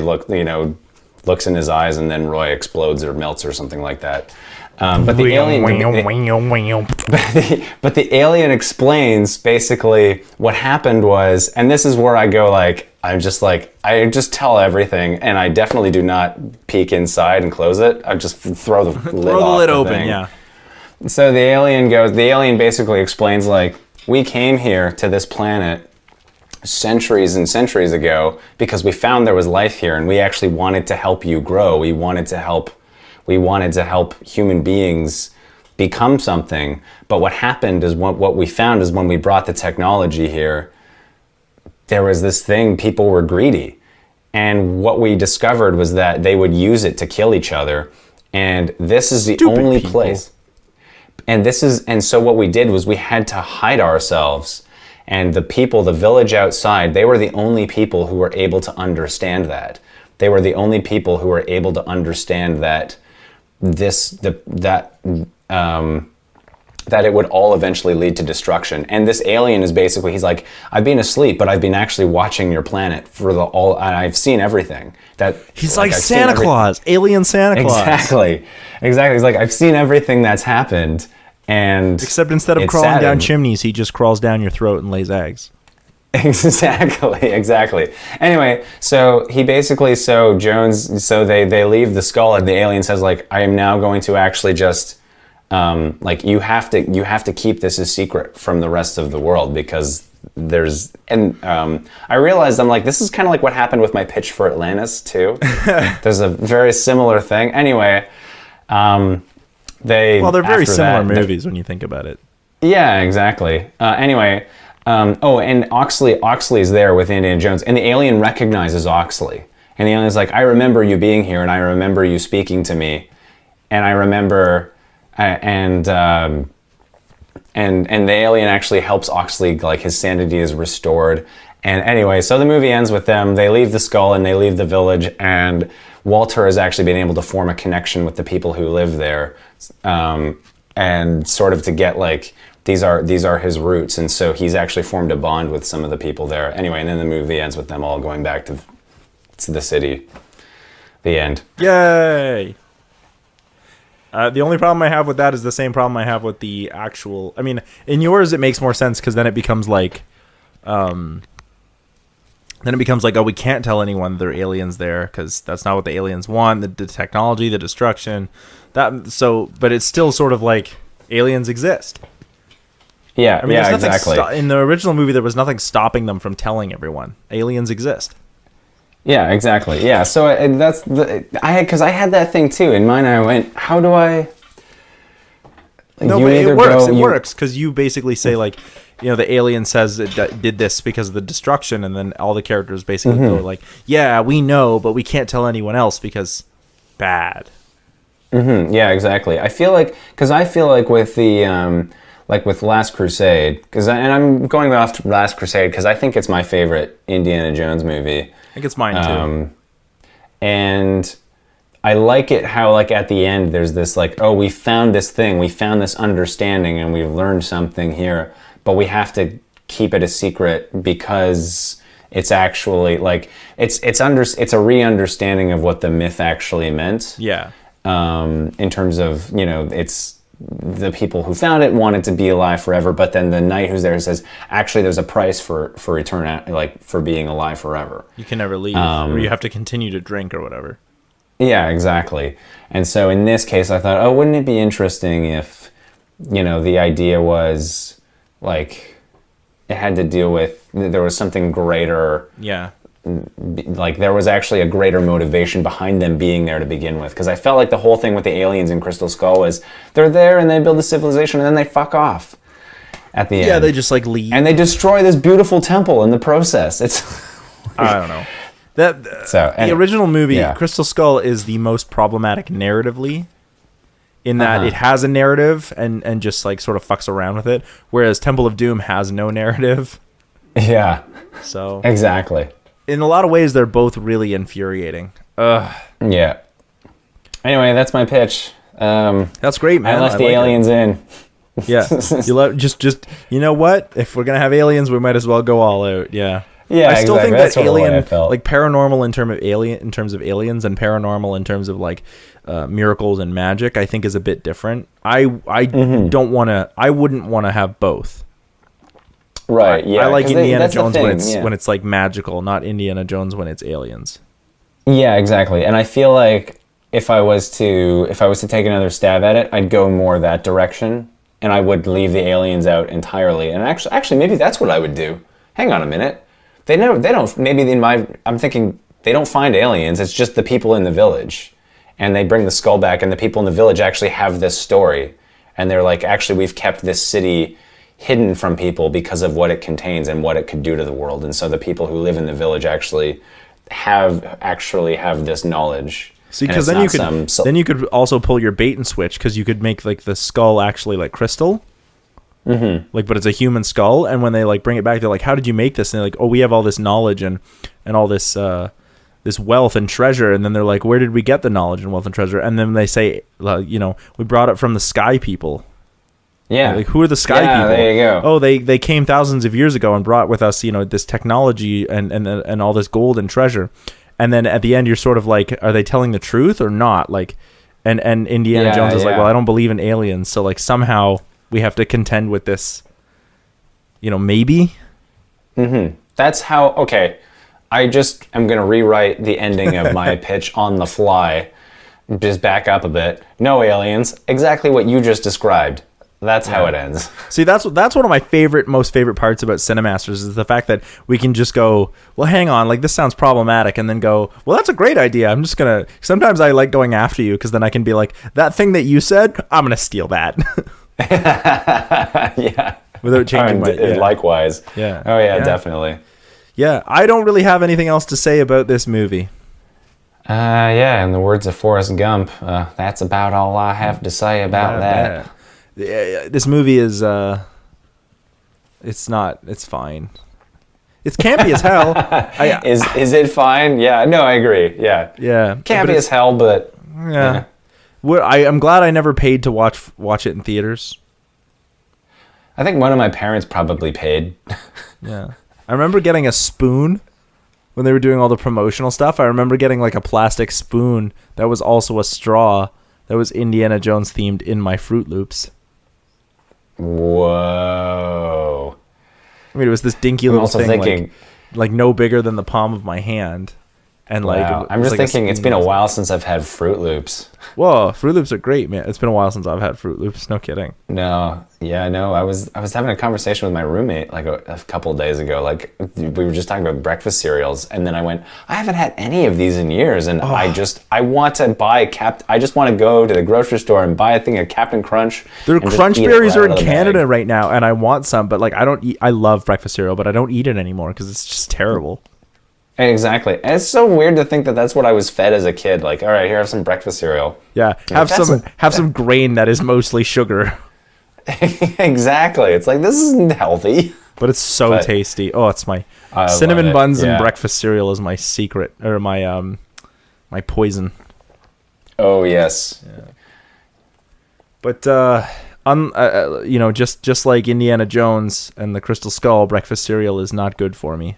Looks in his eyes, and then Roy explodes or melts or something like that. But the alien explains basically what happened was, and this is where I go I just tell everything, and I definitely do not peek inside and close it. I just throw the lid open, thing. yeah. So the alien basically explains, like, we came here to this planet centuries and centuries ago because we found there was life here, and we actually wanted to help you grow. We wanted to help human beings become something. But what happened is what we found is when we brought the technology here, there was this thing, people were greedy. And what we discovered was that they would use it to kill each other. And this is the only place. And so what we did was we had to hide ourselves. And the people, the village outside, they were the only people who were able to understand that. They were the only people who were able to understand that that it would all eventually lead to destruction. And this alien is basically, he's like, I've been asleep, but I've been actually watching your planet and I've seen everything. He's like Santa Claus, alien Santa Claus. Exactly. He's like, I've seen everything that's happened. And except instead of crawling down chimneys, he just crawls down your throat and lays eggs. Exactly. Anyway, so he basically, they leave the skull, and the alien says, like, I am now going to actually just, you have to keep this a secret from the rest of the world, because I realized, I'm like, this is kind of like what happened with my pitch for Atlantis too. There's a very similar thing. Anyway, they're very similar movies when you think about it. Yeah, exactly. Anyway. And Oxley's there with Indiana Jones, and the alien recognizes Oxley. And the alien's like, I remember you being here, and I remember you speaking to me, and I remember, and the alien actually helps Oxley, like his sanity is restored. And anyway, so the movie ends with them. They leave the skull and they leave the village, and Walter has actually been able to form a connection with the people who live there, and sort of to get like, these are his roots, and so he's actually formed a bond with some of the people there. Anyway, and then the movie ends with them all going back to the city. The end. Yay! The only problem I have with that is the same problem I have with the actual. I mean, in yours it makes more sense because then it becomes like, oh, we can't tell anyone there are aliens there because that's not what the aliens want. The technology, the destruction, but it's still sort of like aliens exist. Yeah, I mean, exactly. In the original movie, there was nothing stopping them from telling everyone aliens exist. Yeah, exactly. Yeah, so because I had that thing too in mind. I went, how do I? No, but it works. It works because you basically say like, the alien says it did this because of the destruction, and then all the characters basically go like, yeah, we know, but we can't tell anyone else because bad. Mm-hmm. Yeah, exactly. I feel like with the. Like with Last Crusade, and I'm going off to Last Crusade because I think it's my favorite Indiana Jones movie. I think it's mine too. And I like it how, like, at the end there's this like, oh, we found this thing, we found this understanding, and we've learned something here, but we have to keep it a secret because it's actually like it's a re-understanding of what the myth actually meant. Yeah. In terms of it's. The people who found it wanted to be alive forever, but then the knight who's there says, actually, there's a price for eternity, like for being alive forever. You can never leave, or you have to continue to drink or whatever. Yeah, exactly. And so in this case, I thought, oh, wouldn't it be interesting if, the idea was like, it had to deal with there was something greater. Yeah. Like there was actually a greater motivation behind them being there to begin with, because I felt like the whole thing with the aliens in Crystal Skull was they're there and they build a civilization and then they fuck off at the end. Yeah, they just like leave and they destroy this beautiful temple in the process. It's I don't know. The original movie Crystal Skull is the most problematic narratively, in that it has a narrative and just like sort of fucks around with it, whereas Temple of Doom has no narrative. Yeah. So exactly. In a lot of ways, they're both really infuriating. Yeah. Anyway, that's my pitch. That's great, man. I left the aliens in. Yeah. Just you know what? If we're gonna have aliens, we might as well go all out. Yeah. Yeah. I still think that's that alien, like paranormal in terms of aliens, and paranormal in terms of like miracles and magic, I think is a bit different. I don't want to. I wouldn't want to have both. Right. Yeah. I like Indiana Jones when it's like magical, not Indiana Jones when it's aliens. Yeah, exactly. And I feel like if I was to take another stab at it, I'd go more that direction, and I would leave the aliens out entirely. And actually, maybe that's what I would do. Hang on a minute. They don't. Maybe I'm thinking they don't find aliens. It's just the people in the village, and they bring the skull back, and the people in the village actually have this story, and they're like, actually, we've kept this city hidden from people because of what it contains and what it could do to the world. And so the people who live in the village actually have this knowledge. See, because then you could also pull your bait and switch, because you could make like the skull actually like crystal, like, but it's a human skull. And when they like bring it back, they're like, "How did you make this?" And they're like, "Oh, we have all this knowledge and all this this wealth and treasure." And then they're like, "Where did we get the knowledge and wealth and treasure?" And then they say, "We brought it from the sky people." Yeah. Like, who are the sky people? There you go. Oh, they came thousands of years ago and brought with us, this technology and all this gold and treasure. And then at the end, you're sort of like, are they telling the truth or not? Like, and Indiana Jones is like, well, I don't believe in aliens. So like somehow we have to contend with this, maybe. Mm-hmm. That's how, okay. I just am going to rewrite the ending of my pitch on the fly. Just back up a bit. No aliens. Exactly what you just described. That's how it ends. See, that's one of my most favorite parts about CineMasters is the fact that we can just go, well, hang on, like this sounds problematic, and then go, well, that's a great idea. I'm just gonna. Sometimes I like going after you, because then I can be like, that thing that you said, I'm gonna steal that. Yeah. Without changing Likewise. Yeah. Oh yeah, definitely. Yeah, I don't really have anything else to say about this movie. Yeah, in the words of Forrest Gump, that's about all I have to say about that. This movie is it's fine. It's campy as hell. Is it fine? Yeah, no, I agree. Yeah. Campy as hell, but yeah. I'm glad I never paid to watch it in theaters. I think one of my parents probably paid. Yeah. I remember getting a spoon when they were doing all the promotional stuff. I remember getting like a plastic spoon that was also a straw that was Indiana Jones themed in my Fruit Loops. Whoa. I mean, it was this dinky little thing, like no bigger than the palm of my hand. And wow. I'm just thinking it's been a while since I've had Fruit Loops. Whoa, Fruit Loops are great, man. It's been a while since I've had Fruit Loops. No kidding. No. Yeah, no. I was having a conversation with my roommate like a couple of days ago. Like we were just talking about breakfast cereals, and then I went, I haven't had any of these in years, and I want to buy I just want to go to the grocery store and buy a thing of Captain Crunch. Their Crunch Berries are in Canada right now, and I want some, but like I love breakfast cereal, but I don't eat it anymore because it's just terrible. Exactly. And it's so weird to think that that's what I was fed as a kid. Like, all right, here, have some breakfast cereal. Yeah, have some grain that is mostly sugar. Exactly. It's like, this isn't healthy. But it's so tasty. Oh, it's my cinnamon buns and breakfast cereal is my secret, or my my poison. Oh, yes. Yeah. But just like Indiana Jones and the Crystal Skull, breakfast cereal is not good for me.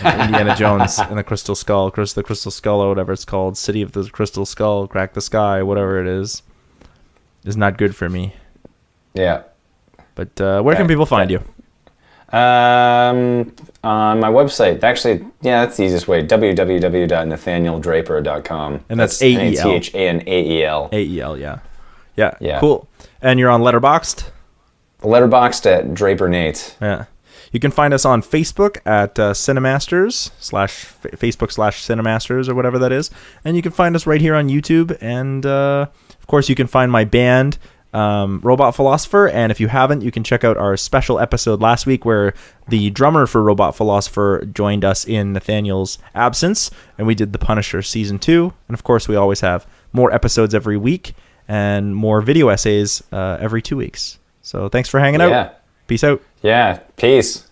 Indiana Jones and the Crystal Skull, the Crystal Skull, or whatever it's called, City of the Crystal Skull, Crack the Sky, whatever it is not good for me. Yeah. But where can people find you? On my website. Actually, that's the easiest way. www.nathanieldraper.com. And that's AEL. THANAEL. AEL, yeah. Yeah. Cool. And you're on Letterboxd? Letterboxd at Draper Nate. Yeah. You can find us on Facebook at CineMasters /Facebook/CineMasters or whatever that is. And you can find us right here on YouTube. And, of course, you can find my band, Robot Philosopher. And if you haven't, you can check out our special episode last week where the drummer for Robot Philosopher joined us in Nathaniel's absence. And we did The Punisher Season 2. And, of course, we always have more episodes every week and more video essays every 2 weeks. So thanks for hanging out. Peace out. Yeah. Peace.